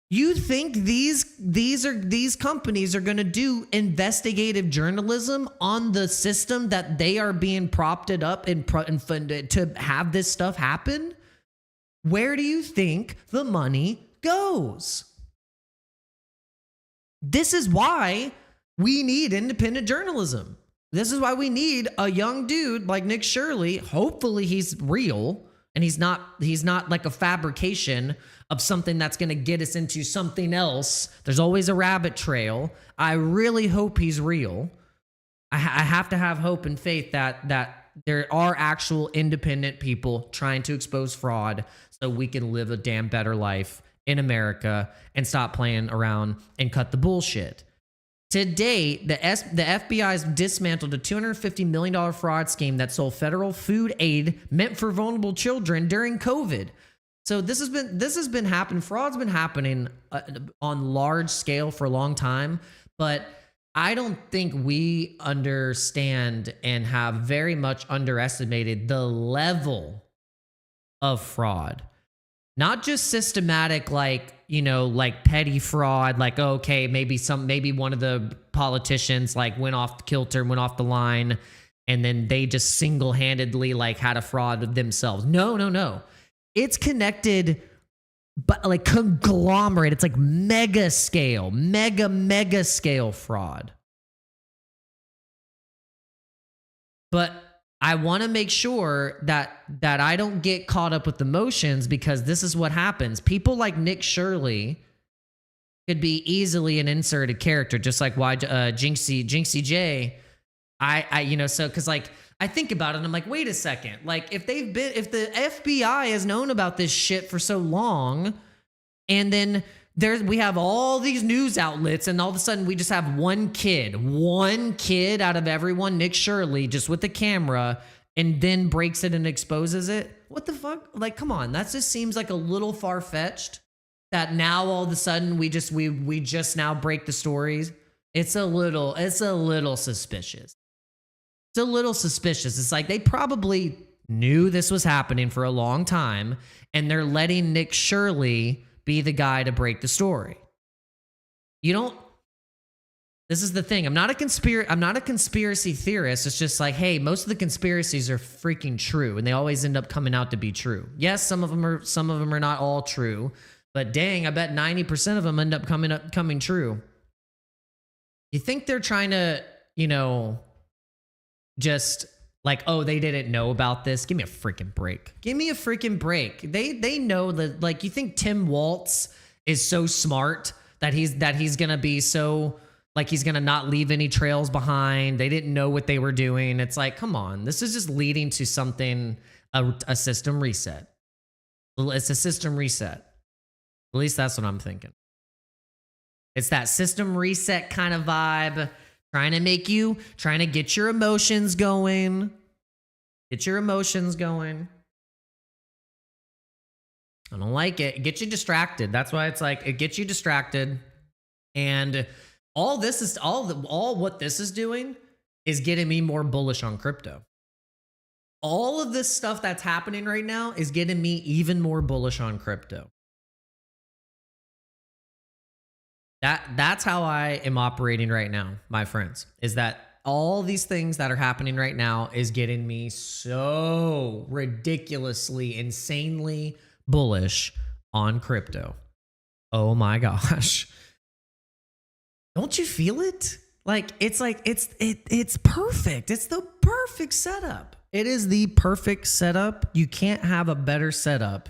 You think these companies are going to do investigative journalism on the system that they are being propped up and funded to have this stuff happen? Where do you think the money goes? This is why we need independent journalism. This is why we need a young dude like Nick Shirley. Hopefully he's real and he's not like a fabrication of something that's going to get us into something else. There's always a rabbit trail. I really hope he's real. I have to have hope and faith that there are actual independent people trying to expose fraud so we can live a damn better life in America and stop playing around and cut the bullshit. To date, the FBI has dismantled a $250 million fraud scheme that sold federal food aid meant for vulnerable children during COVID. So this has been happening. Fraud's been happening on large scale for a long time, but I don't think we understand and have very much underestimated the level of fraud. Not just systematic, like petty fraud, like, okay, maybe one of the politicians like went off kilter, went off the line, and then they just single-handedly like had a fraud themselves. No. It's connected, but like conglomerate. It's like mega scale fraud. But I want to make sure that I don't get caught up with emotions, because this is what happens. People like Nick Shirley could be easily an inserted character, just like why Jinxie J. Because like I think about it and I'm like, wait a second. Like if the FBI has known about this shit for so long, and then we have all these news outlets, and all of a sudden we just have one kid out of everyone, Nick Shirley, just with the camera, and then breaks it and exposes it. What the fuck? Like, come on. That just seems like a little far-fetched that now all of a sudden we just now break the stories. It's a little suspicious. It's a little suspicious. It's like they probably knew this was happening for a long time, and they're letting Nick Shirley be the guy to break the story. This is the thing. I'm not a conspiracy theorist. It's just like, hey, most of the conspiracies are freaking true, and they always end up coming out to be true. Yes, some of them are not all true, but dang, I bet 90% of them end up coming true. You think they're trying to, just like, oh, they didn't know about this? Give me a freaking break. They know that, like, you think Tim Waltz is so smart that he's gonna be so, like, he's gonna not leave any trails behind. They didn't know what they were doing. It's like, come on, this is just leading to something, a system reset. It's a system reset. At least that's what I'm thinking. It's that system reset kind of vibe, trying to get your emotions going. I don't like it. It gets you distracted. That's why it's like, it gets you distracted. And all what this is doing is getting me more bullish on crypto. All of this stuff that's happening right now is getting me even more bullish on crypto. That's how I am operating right now, my friends, is that all these things that are happening right now is getting me so ridiculously, insanely bullish on crypto. Oh my gosh. Don't you feel it? It's perfect. It's the perfect setup. It is the perfect setup. You can't have a better setup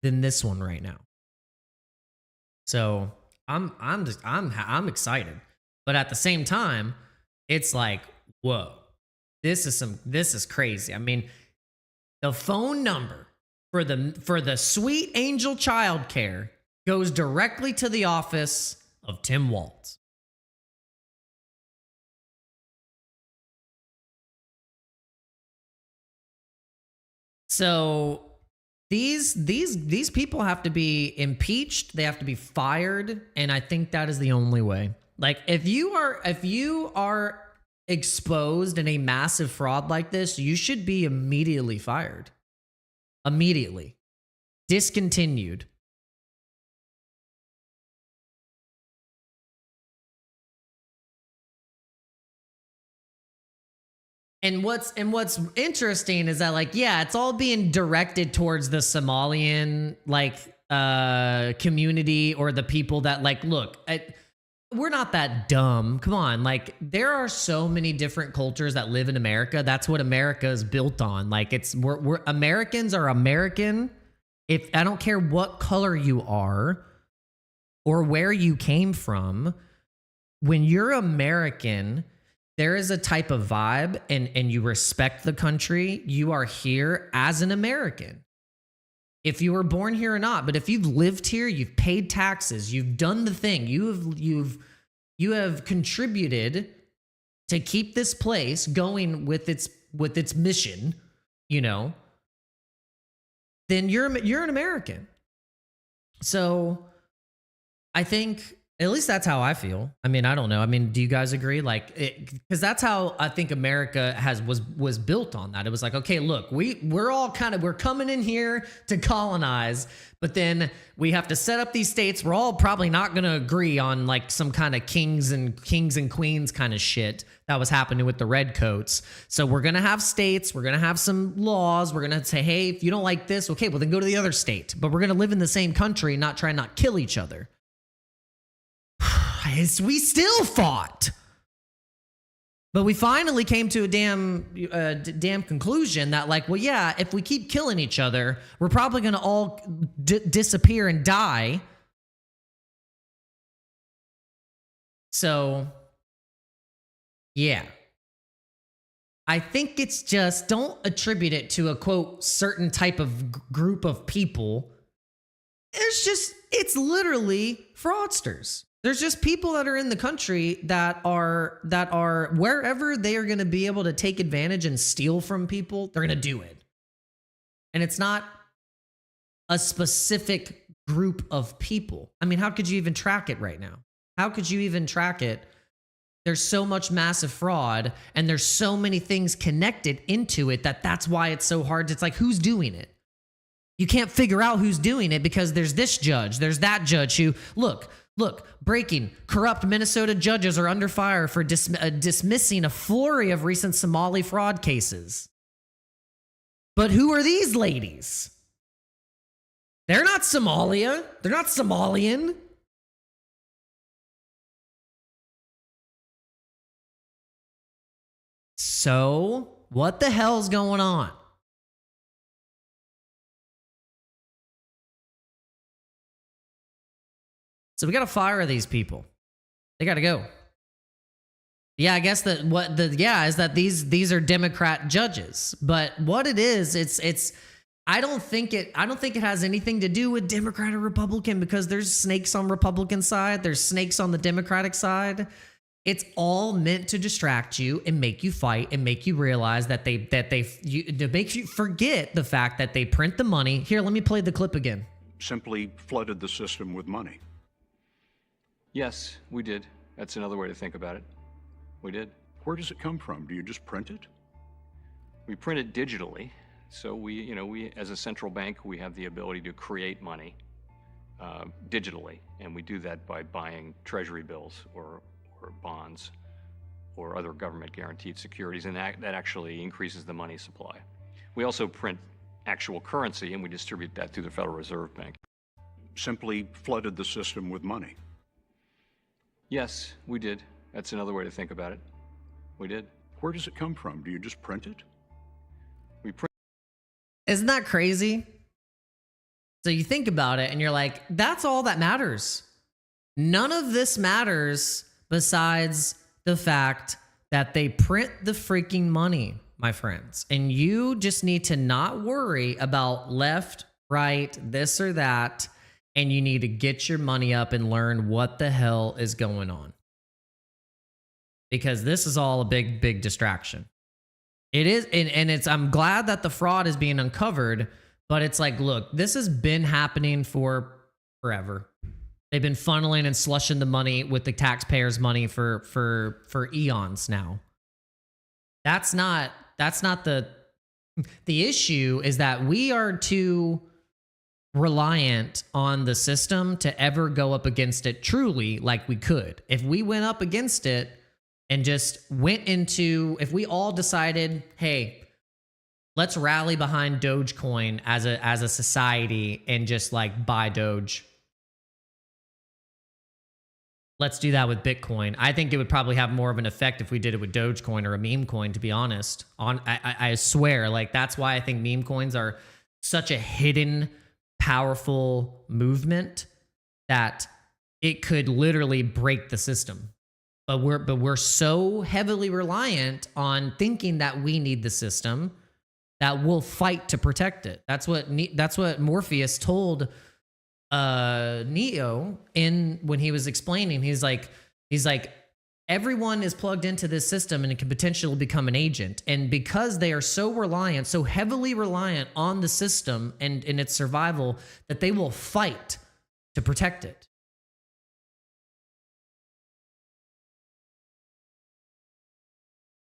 than this one right now. So I'm excited. But at the same time, it's like, whoa, this is crazy. I mean, the phone number for the Sweet Angel Childcare goes directly to the office of Tim Waltz. So these people have to be impeached, they have to be fired, and I think that is the only way. Like if you are exposed in a massive fraud like this, you should be immediately fired. Immediately. Discontinued. And what's interesting is that, like, yeah, it's all being directed towards the Somalian community, or the people that look, we're not that dumb. Come on, like there are so many different cultures that live in America. That's what America is built on. Like we're Americans are American. If I don't care what color you are or where you came from, when you're American, there is a type of vibe, and you respect the country. You are here as an American. If you were born here or not, but if you've lived here, you've paid taxes, you've done the thing, you have contributed to keep this place going with its mission, then you're an American. So I think, at least that's how I feel. I mean, I don't know. I mean, do you guys agree? Because that's how I think America was built on that. It was like, okay, look, we're coming in here to colonize, but then we have to set up these states. We're all probably not going to agree on some kind of kings and queens kind of shit that was happening with the redcoats. So we're going to have states. We're going to have some laws. We're going to say, hey, if you don't like this, okay, well then go to the other state. But we're going to live in the same country, not try and not kill each other. We still fought, but we finally came to a damn conclusion that, well, yeah, if we keep killing each other, we're probably going to all disappear and die. So, yeah, I think it's just, don't attribute it to a quote certain type of group of people. It's literally fraudsters. There's just people that are in the country that are wherever they are going to be able to take advantage and steal from people, they're going to do it. And it's not a specific group of people. I mean, how could you even track it right now? How could you even track it? There's so much massive fraud, and there's so many things connected into it that's why it's so hard. It's like, who's doing it? You can't figure out who's doing it because there's this judge, there's that judge who, look, breaking. Corrupt Minnesota judges are under fire for dismissing a flurry of recent Somali fraud cases. But who are these ladies? They're not Somalia. They're not Somalian. So, what the hell's going on? So we got to fire these people. They got to go. Yeah, I guess is that these are Democrat judges. But what it is, it's I don't think it has anything to do with Democrat or Republican, because there's snakes on Republican side, there's snakes on the Democratic side. It's all meant to distract you and make you fight and make you realize to make you forget the fact that they print the money. Here, let me play the clip again. Simply flooded the system with money. Yes, we did. That's another way to think about it. We did. Where does it come from? Do you just print it? We print it digitally. So we as a central bank, we have the ability to create money digitally, and we do that by buying treasury bills or bonds or other government guaranteed securities, and that actually increases the money supply. We also print actual currency, and we distribute that through the Federal Reserve Bank. Simply flooded the system with money. Yes, we did. That's another way to think about it. We did. Where does it come from? Do you just print it? We print. Isn't that crazy? So you think about it and you're like, that's all that matters. None of this matters besides the fact that they print the freaking money, my friends. And you just need to not worry about left, right, this or that. And you need to get your money up and learn what the hell is going on. Because this is all a big, big distraction. It is, and it's, I'm glad that the fraud is being uncovered, but it's like, look, this has been happening for forever. They've been funneling and slushing the money with the taxpayers' money for eons now. That's not the issue. Is that we are too reliant on the system to ever go up against it truly like we could. If we went up against it and just went into, if we all decided, hey, let's rally behind Dogecoin as a society and just like buy Doge. Let's do that with Bitcoin. I think it would probably have more of an effect if we did it with Dogecoin or a meme coin, to be honest. I swear, like that's why I think meme coins are such a hidden, powerful movement that it could literally break the system. But we're so heavily reliant on thinking that we need the system that we'll fight to protect it. That's what Morpheus told Neo when he was explaining. He's like everyone is plugged into this system and it can potentially become an agent. And because they are so reliant, so heavily reliant on the system and in its survival, that they will fight to protect it.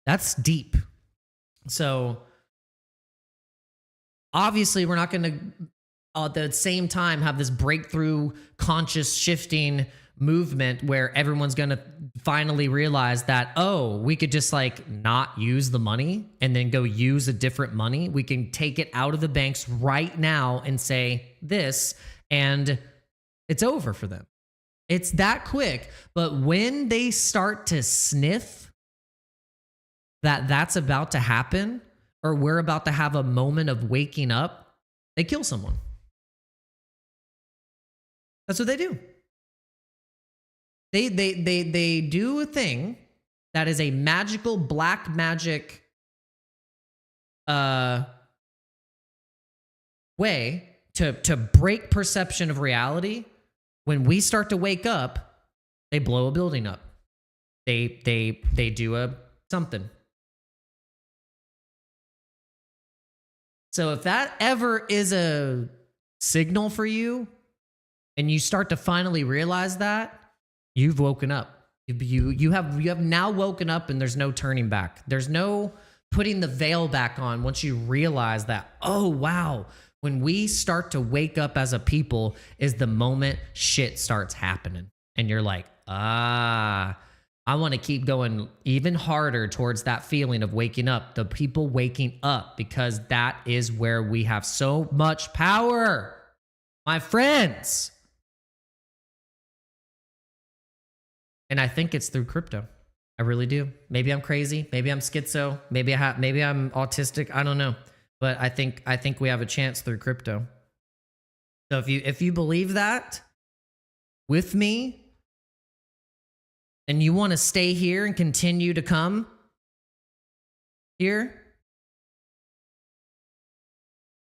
That's deep. So obviously we're not going to at the same time have this breakthrough conscious shifting movement where everyone's going to finally realize that, oh, we could just like not use the money and then go use a different money. We can take it out of the banks right now and say this, and it's over for them. It's that quick. But when they start to sniff that that's about to happen, or we're about to have a moment of waking up, they kill someone. That's what they do. They do a thing that is a magical black magic way to break perception of reality. When we start to wake up, they blow a building up. They do a something. So if that ever is a signal for you and you start to finally realize that, you've woken up. You have now woken up and there's no turning back. There's no putting the veil back on once you realize that, oh, wow, when we start to wake up as a people is the moment shit starts happening. And you're like, I want to keep going even harder towards that feeling of waking up, the people waking up, because that is where we have so much power, my friends. And I think it's through crypto. I really do. Maybe I'm crazy. Maybe I'm schizo. Maybe I'm autistic. I don't know. But I think we have a chance through crypto. So if you believe that with me, and you want to stay here and continue to come here,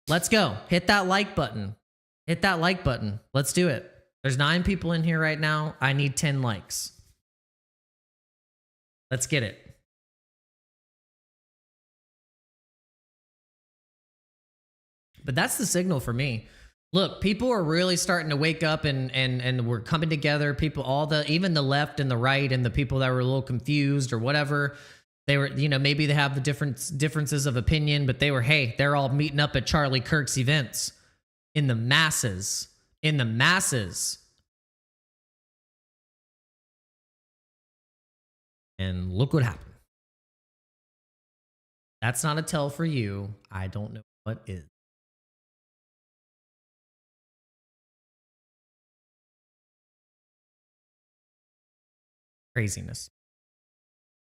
let's go. Hit that like button. Hit that like button. Let's do it. There's 9 people in here right now. I need 10 likes. Let's get it. But that's the signal for me. Look, people are really starting to wake up and we're coming together. People, even the left and the right and the people that were a little confused or whatever, they were, maybe they have the differences of opinion, but they're all meeting up at Charlie Kirk's events in the masses in the masses. And look what happened. That's not a tell for you. I don't know what is. Craziness.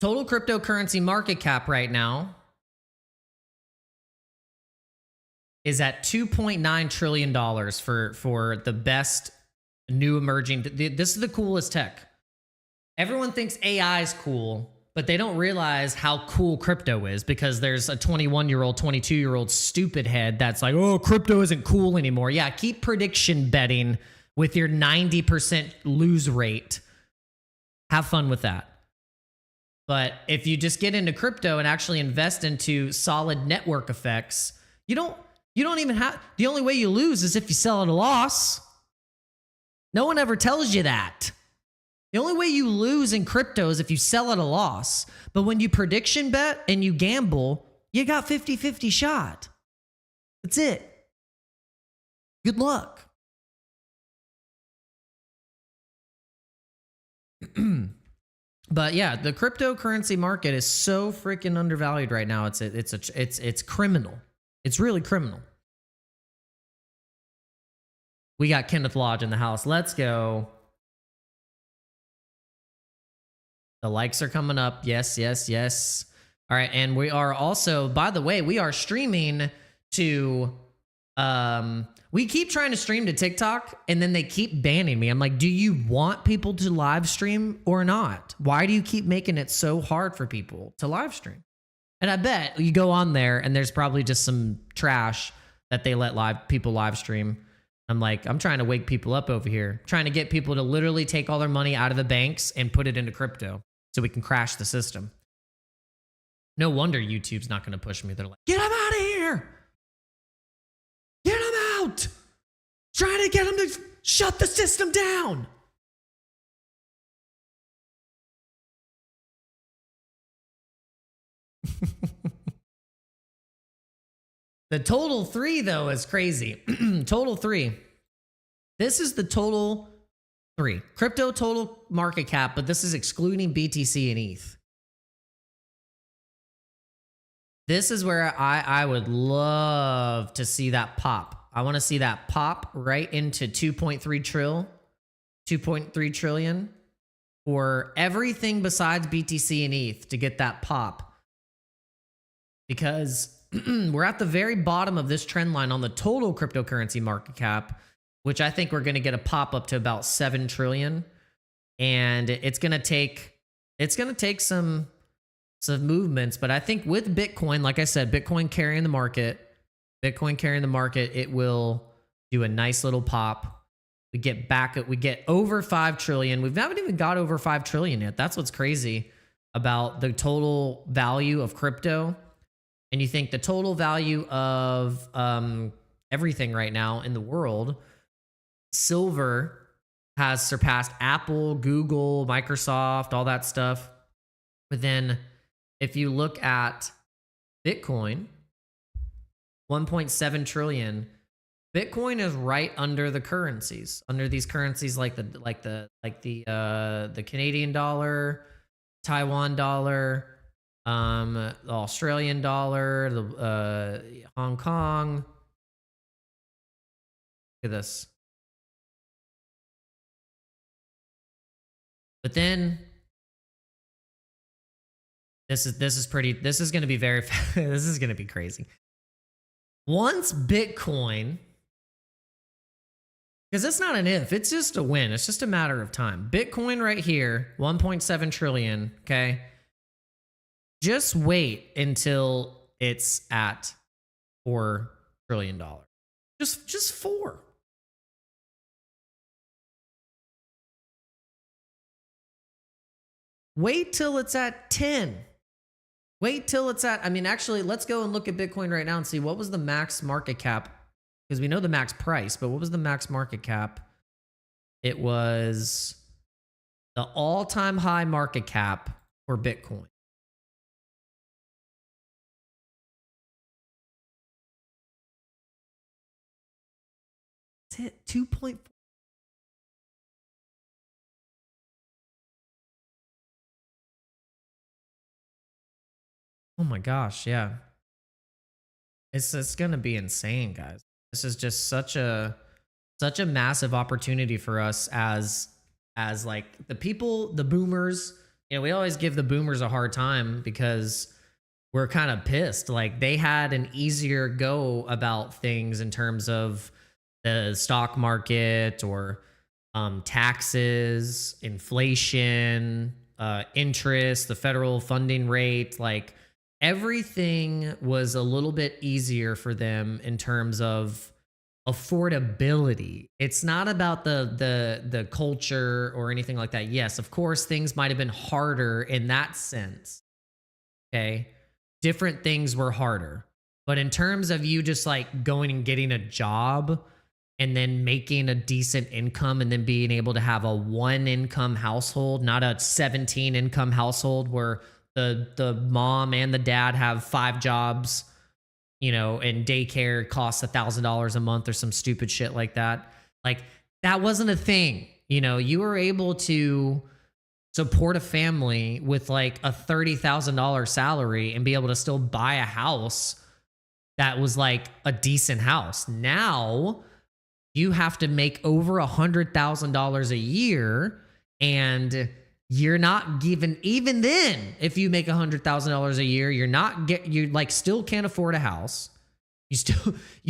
Total cryptocurrency market cap right now is at $2.9 trillion for the best new emerging. This is the coolest tech. Everyone thinks AI is cool, but they don't realize how cool crypto is because there's a 21-year-old, 22-year-old stupid head that's like, oh, crypto isn't cool anymore. Yeah, keep prediction betting with your 90% lose rate. Have fun with that. But if you just get into crypto and actually invest into solid network effects, you don't even have, the only way you lose is if you sell at a loss. No one ever tells you that. The only way you lose in crypto is if you sell at a loss. But when you prediction bet and you gamble, you got 50-50 shot. That's it. Good luck. But yeah, the cryptocurrency market is so freaking undervalued right now. It's criminal. It's really criminal. We got Kenneth Lodge in the house. Let's go. The likes are coming up. Yes, yes, yes. All right, and we are also, by the way, we are streaming to we keep trying to stream to TikTok and then they keep banning me. I'm like, do you want people to live stream or not? Why do you keep making it so hard for people to live stream? And I bet you go on there and there's probably just some trash that they let people live stream. I'm like, I'm trying to wake people up over here, trying to get people to literally take all their money out of the banks and put it into crypto so we can crash the system. No wonder YouTube's not going to push me. They're like, get him out of here. Get him out. Trying to get him to shut the system down. The total 3, though, is crazy. Total 3. This is the total 3. Crypto total market cap, but this is excluding BTC and ETH. This is where I would love to see that pop. I want to see that pop right into 2.3 trillion for everything besides BTC and ETH to get that pop. Because we're at the very bottom of this trend line on the total cryptocurrency market cap, which I think we're going to get a pop up to about 7 trillion. And it's going to take some movements, but I think with Bitcoin, like I said, Bitcoin carrying the market, it will do a nice little pop. We get over 5 trillion. We haven't even got over 5 trillion yet. That's what's crazy about the total value of crypto. And you think the total value of everything right now in the world, silver has surpassed Apple, Google, Microsoft, all that stuff. But then if you look at Bitcoin, 1.7 trillion, Bitcoin is right under the currencies, under these currencies like the Canadian dollar, Taiwan dollar, the Australian dollar, the Hong Kong. Look at this. But then this is going to be very this is going to be crazy. Once Bitcoin, because it's not an if, it's just a when. It's just a matter of time. Bitcoin right here, 1.7 trillion, okay? Just wait until it's at $4 trillion. Just 4. Wait till it's at 10. Wait till it's at, I mean, actually, let's go and look at Bitcoin right now and see what was the max market cap, because we know the max price, but what was the max market cap? It was the all-time high market cap for Bitcoin. That's it. 2.4. Oh my gosh, yeah. It's gonna be insane, guys. This is just such a massive opportunity for us as like the people, the boomers. You know, we always give the boomers a hard time because we're kind of pissed. Like, they had an easier go about things in terms of the stock market or taxes, inflation, interest, the federal funding rate. Like, everything was a little bit easier for them in terms of affordability. It's not about the culture or anything like that. Yes, of course, things might have been harder in that sense. Okay. Different things were harder. But in terms of you just like going and getting a job and then making a decent income and then being able to have a 1-income household, not a 17-income household where the mom and the dad have 5 jobs, you know, and daycare costs $1,000 a month or some stupid shit like that. Like, that wasn't a thing. You know, you were able to support a family with like a $30,000 salary and be able to still buy a house that was like a decent house. Now you have to make over $100,000 a year, and you're not given, even then, if you make $100,000 a year, you like still can't afford a house. You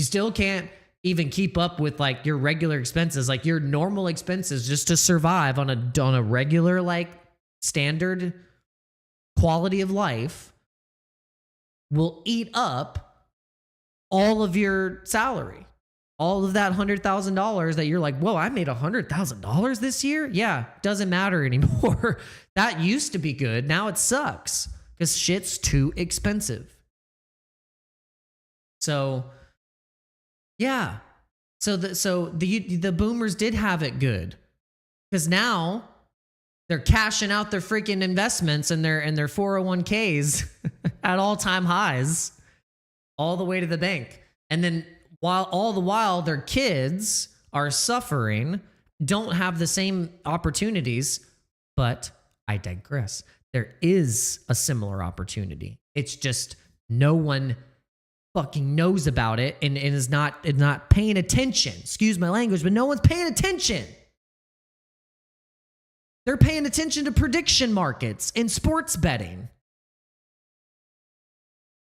still can't even keep up with like your regular expenses, like your normal expenses just to survive on a regular, like, standard quality of life will eat up all of your salary. All of that $100,000 that you're like, whoa, I made $100,000 this year? Yeah, doesn't matter anymore. That used to be good. Now it sucks because shit's too expensive. So, yeah. So the boomers did have it good because now they're cashing out their freaking investments and their 401ks at all-time highs all the way to the bank. And then all the while their kids are suffering, don't have the same opportunities. But I digress. There is a similar opportunity. It's just no one fucking knows about it and is not paying attention. Excuse my language, but no one's paying attention. They're paying attention to prediction markets and sports betting.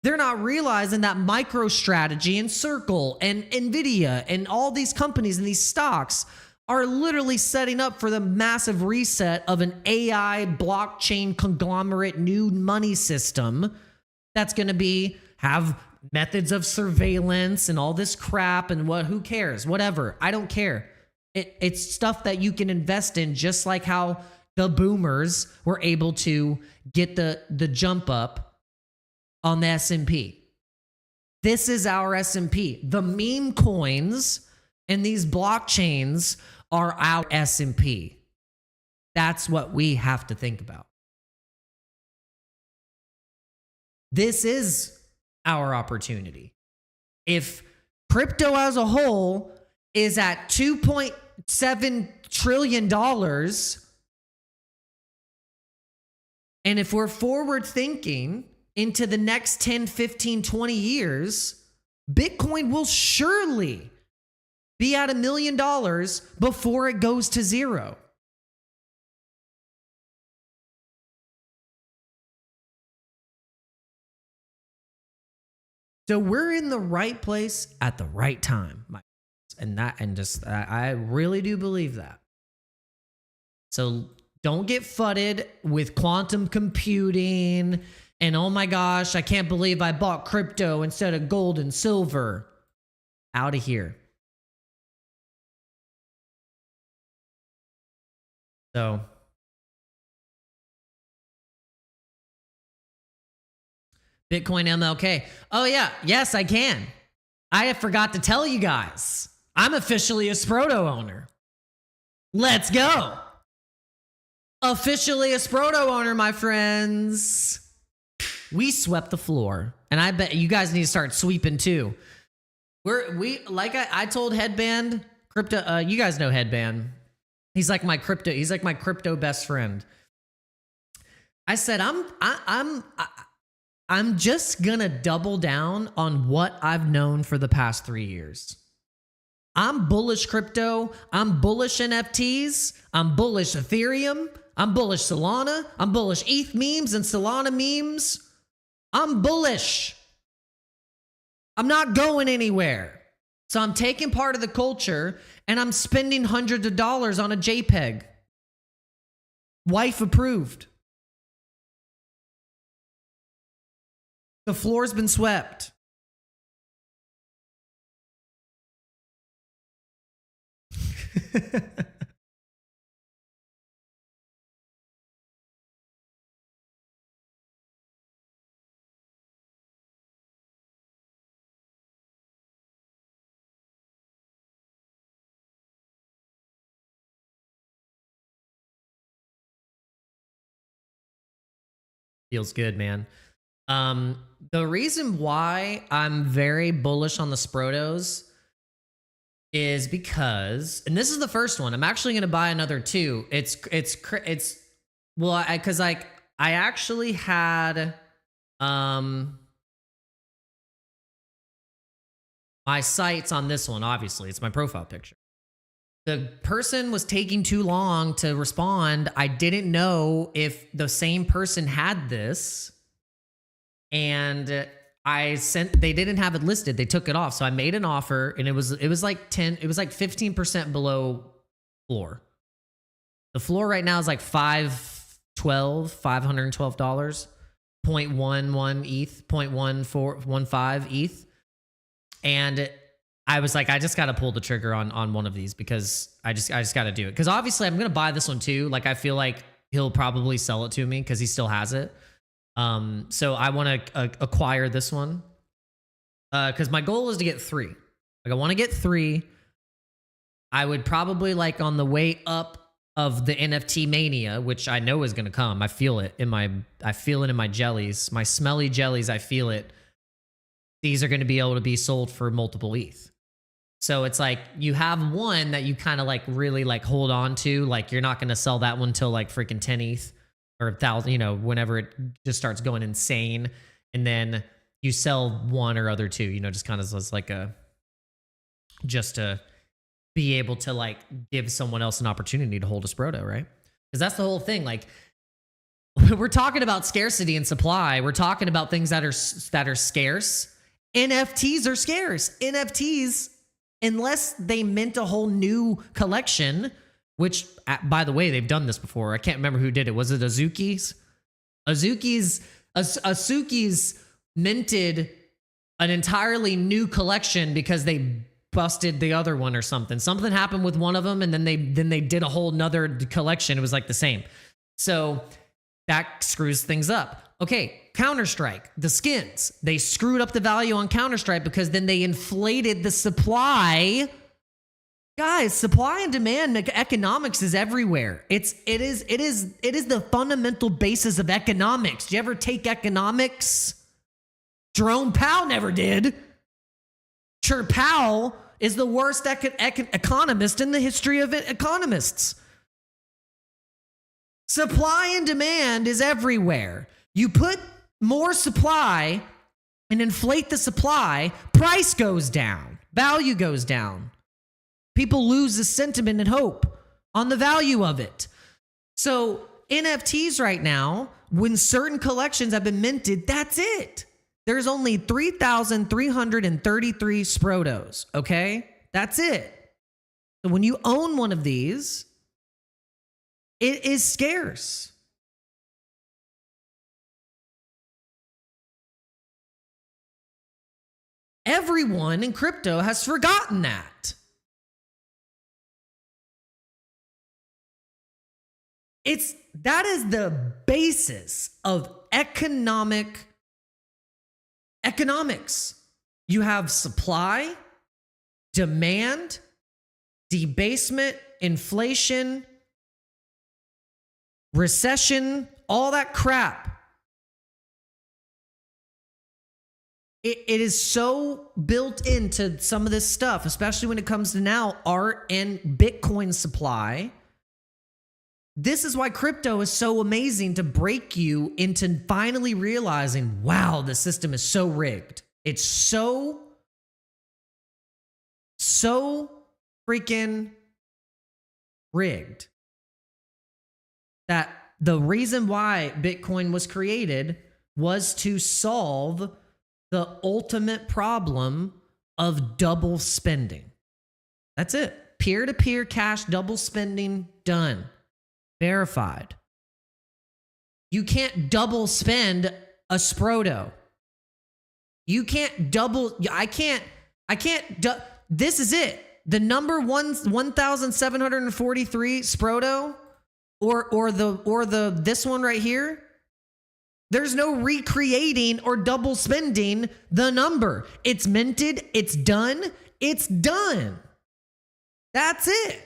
They're not realizing that MicroStrategy and Circle and Nvidia and all these companies and these stocks are literally setting up for the massive reset of an AI blockchain conglomerate new money system that's going to have methods of surveillance and all this crap and who cares? Whatever. I don't care. It's stuff that you can invest in, just like how the boomers were able to get the jump up on the S&P. This is our S&P. The meme coins and these blockchains are our S&P. That's what we have to think about. This is our opportunity. If crypto as a whole is at $2.7 trillion, and if we're forward thinking into the next 10, 15, 20 years, Bitcoin will surely be at $1 million before it goes to zero. So we're in the right place at the right time, my friends. I really do believe that. So don't get fudded with quantum computing and, oh my gosh, I can't believe I bought crypto instead of gold and silver. Out of here. So Bitcoin MLK. Oh yeah, yes, I can. I forgot to tell you guys. I'm officially a Sproto owner. Let's go. Officially a Sproto owner, my friends. We swept the floor, and I bet you guys need to start sweeping too. Like I told Headband, Crypto, you guys know Headband. He's like my crypto best friend. I said, I'm just gonna double down on what I've known for the past 3 years. I'm bullish crypto. I'm bullish NFTs. I'm bullish Ethereum. I'm bullish Solana. I'm bullish ETH memes and Solana memes. I'm bullish. I'm not going anywhere. So I'm taking part of the culture and I'm spending hundreds of dollars on a JPEG. Wife approved. The floor's been swept. Feels good, man. The reason why I'm very bullish on the Sprotos is because, and this is the first one. I'm actually going to buy another 2. Well, because I actually had my sights on this one. Obviously, it's my profile picture. The person was taking too long to respond. I didn't know if the same person had this, and they didn't have it listed. They took it off. So I made an offer, and it was like 15% below floor. The floor right now is like $512, $512, 0.11 ETH, 0.1415 ETH. And I was like, I just got to pull the trigger on one of these because I just got to do it. Because obviously I'm going to buy this one too. Like, I feel like he'll probably sell it to me because he still has it. So I want to acquire this one because my goal is to get 3. Like, I want to get 3. I would probably, like, on the way up of the NFT mania, which I know is going to come. I feel it in my jellies, my smelly jellies. I feel it. These are going to be able to be sold for multiple ETH. So it's like you have one that you kind of like really like hold on to. Like, you're not going to sell that one till like freaking 10 ETH or 1,000, you know, whenever it just starts going insane. And then you sell one or other 2, you know, just kind of as like just to be able to like give someone else an opportunity to hold a Sproto, right? Because that's the whole thing. Like, we're talking about scarcity and supply. We're talking about things that are scarce. NFTs are scarce. NFTs, unless they mint a whole new collection, which, by the way, they've done this before. I can't remember who did it. Was it Azuki's? Azuki's minted an entirely new collection because they busted the other one or something. Something happened with one of them, and then they did a whole nother collection. It was like the same. So that screws things up. Okay, Counter-Strike, the skins. They screwed up the value on Counter-Strike because then they inflated the supply. Guys, supply and demand economics is everywhere. It is the fundamental basis of economics. Do you ever take economics? Jerome Powell never did. Sure, Powell is the worst economist in the history of economists. Supply and demand is everywhere. You put more supply and inflate the supply, price goes down, value goes down. People lose the sentiment and hope on the value of it. So NFTs right now, when certain collections have been minted, that's it. There's only 3,333 Sprotos, okay? That's it. So when you own one of these, it is scarce. Everyone in crypto has forgotten that. That is the basis of economics. You have supply, demand, debasement, inflation, recession, all that crap. it is so built into some of this stuff, especially when it comes to now art and Bitcoin supply. This is why crypto is so amazing to break you into finally realizing, wow, the system is so rigged. It's so freaking rigged that the reason why Bitcoin was created was to solve the ultimate problem of double spending. That's it. Peer-to-peer cash double spending, done. Verified. You can't double spend a Sproto. You can't double, this is it. The number 1,743 Sproto or the this one right here. There's no recreating or double spending the number. It's minted, it's done, it's done. That's it.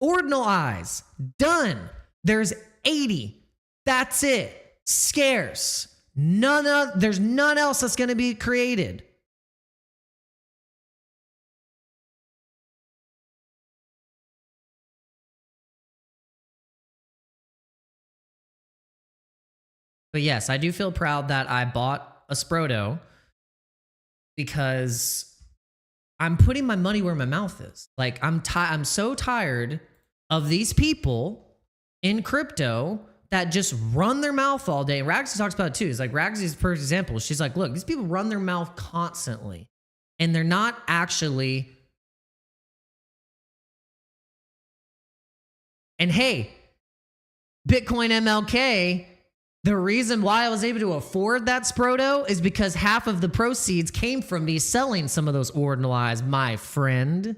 Ordinal eyes, done. There's 80. That's it. Scarce. There's none else that's going to be created. But yes, I do feel proud that I bought a Sproto because I'm putting my money where my mouth is. Like I'm so tired of these people in crypto that just run their mouth all day. Ragsy talks about it too. It's like Ragsy's perfect example. She's like, look, these people run their mouth constantly and they're not actually. And hey, Bitcoin MLK, the reason why I was able to afford that Sproto is because half of the proceeds came from me selling some of those ordinal eyes, my friend.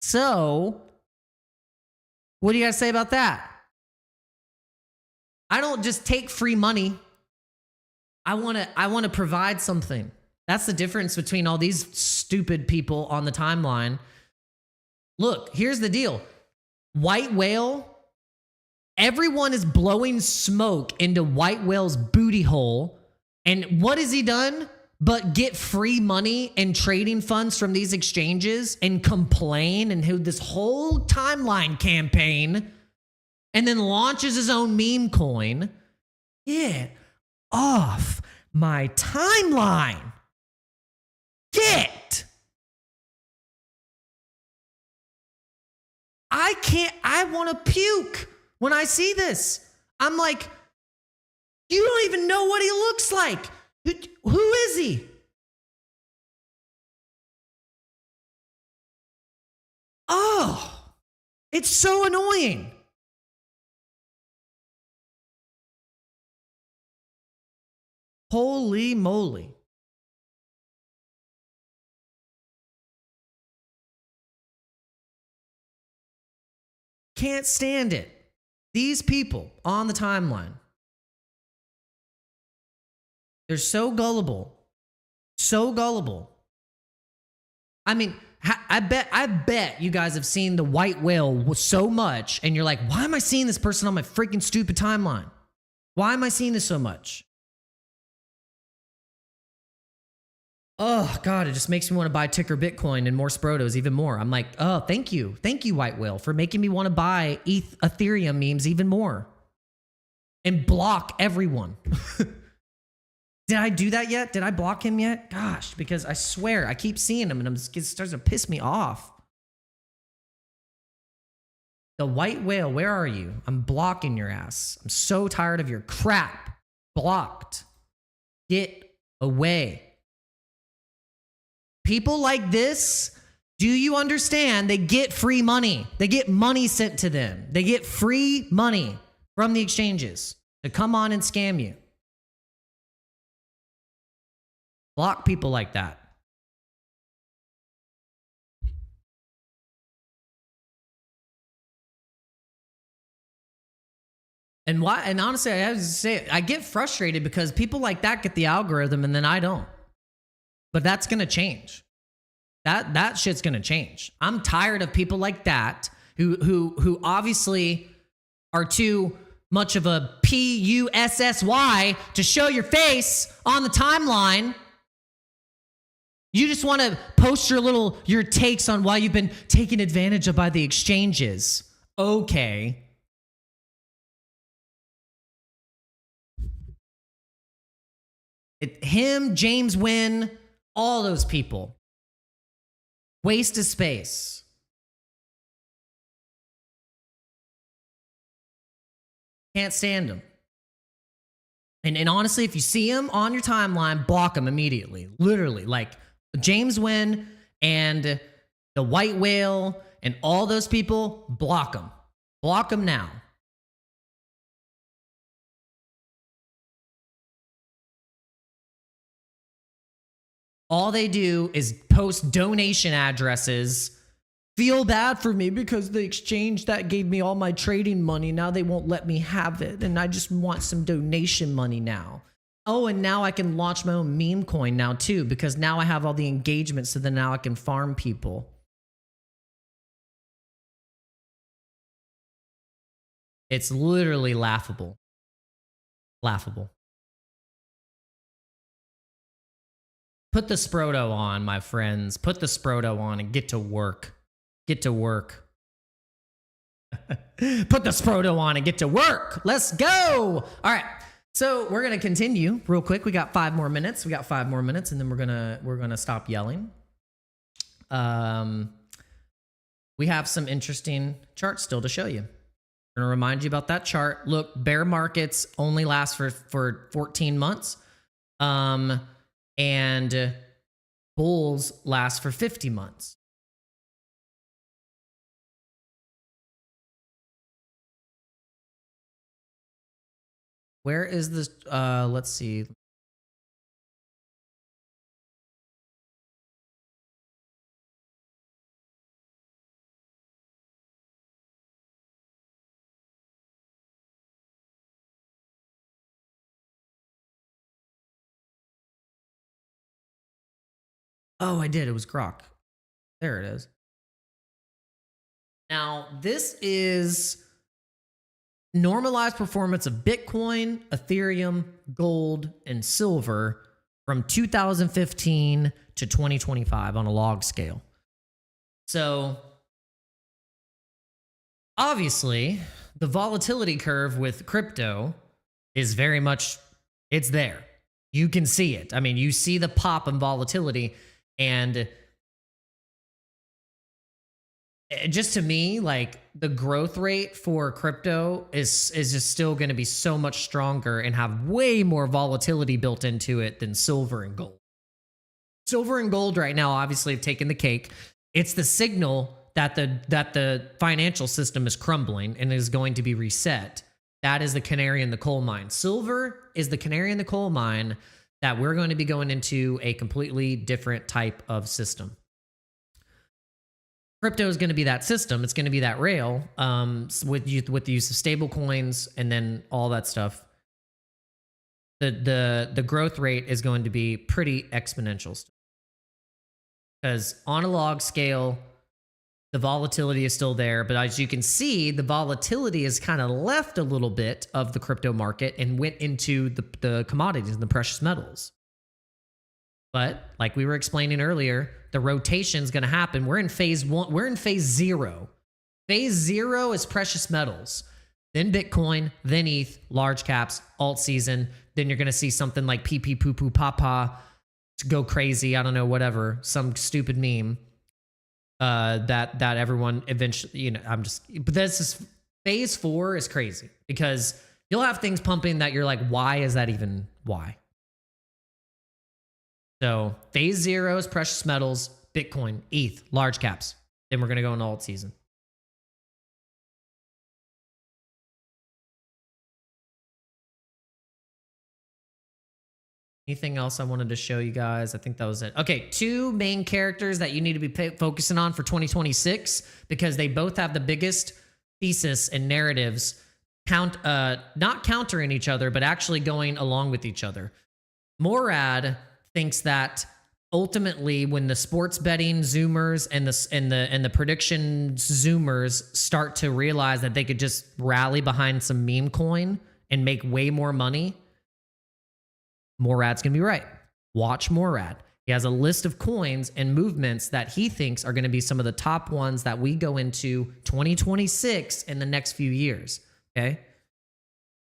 So, what do you guys say about that? I don't just take free money. I want to provide something. That's the difference between all these stupid people on the timeline. Look, here's the deal. White Whale, everyone is blowing smoke into White Whale's booty hole. And what has he done but get free money and trading funds from these exchanges and complain and do this whole timeline campaign and then launches his own meme coin? Get off my timeline. Get. I want to puke when I see this. I'm like, you don't even know what he looks like. Who is he? Oh, it's so annoying. Holy moly. Can't stand it. These people on the timeline, they're so gullible. So gullible. I mean, I bet you guys have seen the White Whale so much, and you're like, why am I seeing this person on my freaking stupid timeline? Why am I seeing this so much? Oh, God, it just makes me want to buy Ticker Bitcoin and more Sprotos even more. I'm like, oh, thank you. Thank you, White Whale, for making me want to buy Ethereum memes even more and block everyone. Did I do that yet? Did I block him yet? Gosh, because I swear I keep seeing him and it starts to piss me off. The White Whale, where are you? I'm blocking your ass. I'm so tired of your crap. Blocked. Get away. People like this, do you understand? They get free money. They get money sent to them. They get free money from the exchanges to come on and scam you. Block people like that. And why? And honestly, I have to say, I get frustrated because people like that get the algorithm and then I don't. But that's going to change. That shit's going to change. I'm tired of people like that who obviously are too much of a PUSSY to show your face on the timeline. You just want to post your takes on why you've been taken advantage of by the exchanges. Okay. Him, James Wynn, all those people. Waste of space. Can't stand them. And honestly, if you see him on your timeline, block him immediately. Literally, like James Wynn and the White Whale and all those people, block them. Block them now. All they do is post donation addresses. Feel bad for me because the exchange that gave me all my trading money, now they won't let me have it. And I just want some donation money now. Oh, and now I can launch my own meme coin now too, because now I have all the engagement, so then now I can farm people. It's literally laughable. Laughable. Put the Sproto on, my friends. Put the Sproto on and get to work. Get to work. Put the Sproto on and get to work. Let's go. All right. So we're gonna continue real quick. We got 5 more minutes. We got 5 more minutes, and then we're gonna stop yelling. We have some interesting charts still to show you. I'm gonna remind you about that chart. Look, bear markets only last for 14 months. And bulls last for 50 months. Where is this? Let's see. Oh, I did. It was Grok. There it is. Now, this is normalized performance of Bitcoin, Ethereum, gold, and silver from 2015 to 2025 on a log scale. So, obviously, the volatility curve with crypto is very much, it's there. You can see it. I mean, you see the pop in volatility. And just to me, like the growth rate for crypto is just still going to be so much stronger and have way more volatility built into it than silver and gold. Silver and gold right now obviously have taken the cake. It's the signal that the financial system is crumbling and is going to be reset. That is the canary in the coal mine. Silver is the canary in the coal mine that we're going to be going into a completely different type of system. Crypto is going to be that system. It's going to be that rail with the use of stable coins and then all that stuff. The growth rate is going to be pretty exponential. Because on a log scale, the volatility is still there. But as you can see, the volatility has kind of left a little bit of the crypto market and went into the commodities and the precious metals. But like we were explaining earlier, the rotation is going to happen. We're in phase 1. We're in phase 0. Phase 0 is precious metals. Then Bitcoin, then ETH, large caps, alt season. Then you're going to see something like pee pee poo poo papa go crazy. I don't know, whatever. Some stupid meme. That everyone eventually, but this is phase 4 is crazy because you'll have things pumping that you're like, why is that even why? So phase 0 is precious metals, Bitcoin, ETH, large caps. Then we're going to go into alt season. Anything else I wanted to show you guys? I think that was it. Okay, 2 main characters that you need to be focusing on for 2026 because they both have the biggest thesis and narratives, not countering each other, but actually going along with each other. Morad thinks that ultimately, when the sports betting zoomers and the prediction zoomers start to realize that they could just rally behind some meme coin and make way more money, Morad's gonna be right. Watch Morad. He has a list of coins and movements that he thinks are going to be some of the top ones that we go into 2026 in the next few years. Okay.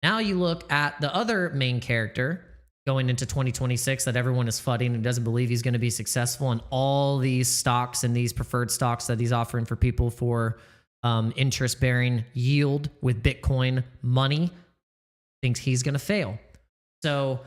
Now you look at the other main character going into 2026 that everyone is fudding and doesn't believe he's going to be successful in all these stocks and these preferred stocks that he's offering for people for interest-bearing yield with Bitcoin money, thinks he's going to fail. So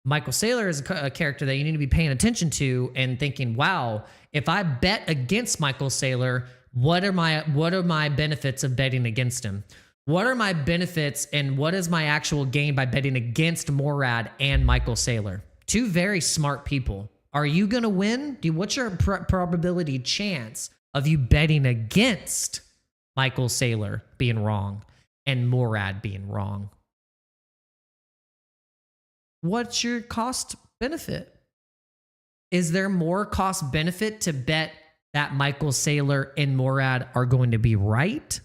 Michael Saylor is a character that you need to be paying attention to and thinking, wow, if I bet against Michael Saylor, what are my benefits of betting against him? What are my benefits and what is my actual gain by betting against Morad and Michael Saylor? Two very smart people. Are you going to win? What's your probability chance of you betting against Michael Saylor being wrong and Morad being wrong? What's your cost benefit? Is there more cost benefit to bet that Michael Saylor and Morad are going to be right?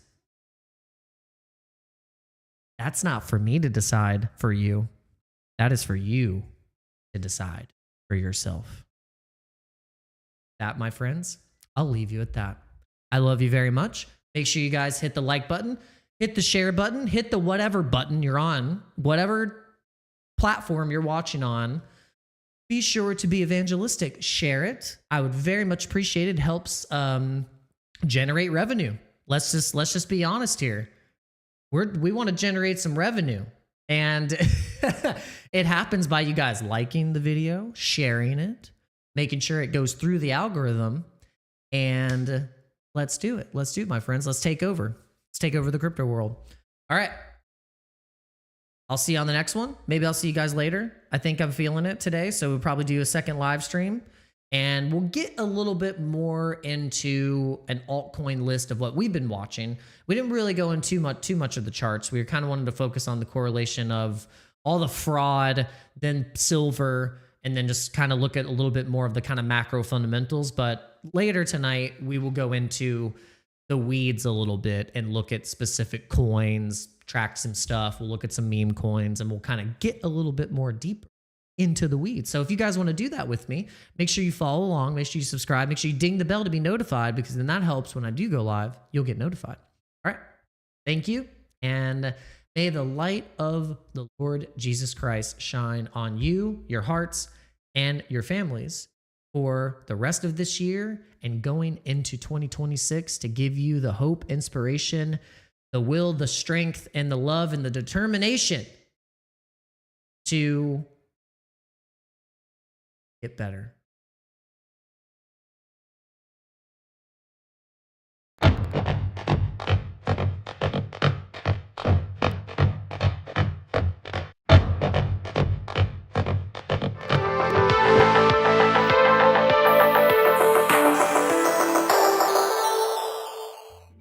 That's not for me to decide for you. That is for you to decide for yourself. That, my friends, I'll leave you at that. I love you very much. Make sure you guys hit the like button, hit the share button, hit the whatever button you're on, whatever platform you're watching on. Be sure to be evangelistic. Share it. I would very much appreciate it. It helps generate revenue. Let's just be honest here. We want to generate some revenue, and it happens by you guys liking the video, sharing it, making sure it goes through the algorithm, and let's do it. Let's do it, my friends. Let's take over. Let's take over the crypto world. All right. I'll see you on the next one. Maybe I'll see you guys later. I think I'm feeling it today, so we'll probably do a second live stream. And we'll get a little bit more into an altcoin list of what we've been watching. We didn't really go into too much of the charts. We were kind of wanting to focus on the correlation of all the fraud, then silver, and then just kind of look at a little bit more of the kind of macro fundamentals. But later tonight, we will go into the weeds a little bit and look at specific coins, track some stuff. We'll look at some meme coins, and we'll kind of get a little bit more deeper into the weeds. So if you guys want to do that with me, make sure you follow along, make sure you subscribe, make sure you ding the bell to be notified, because then that helps when I do go live, you'll get notified. All right. Thank you. And may the light of the Lord Jesus Christ shine on you, your hearts, and your families for the rest of this year and going into 2026 to give you the hope, inspiration, the will, the strength, and the love, and the determination to get better.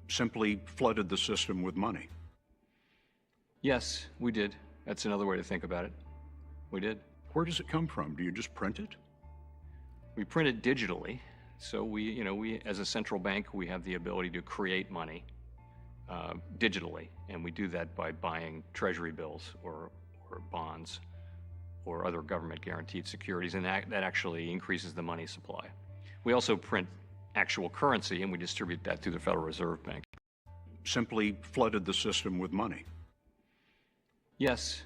Simply flooded the system with money. Yes, we did. That's another way to think about it. We did. Where does it come from? Do you just print it? We print it digitally. So we as a central bank, we have the ability to create money digitally. And we do that by buying treasury bills or bonds or other government guaranteed securities. And that actually increases the money supply. We also print actual currency, and we distribute that through the Federal Reserve Bank. Simply flooded the system with money. Yes.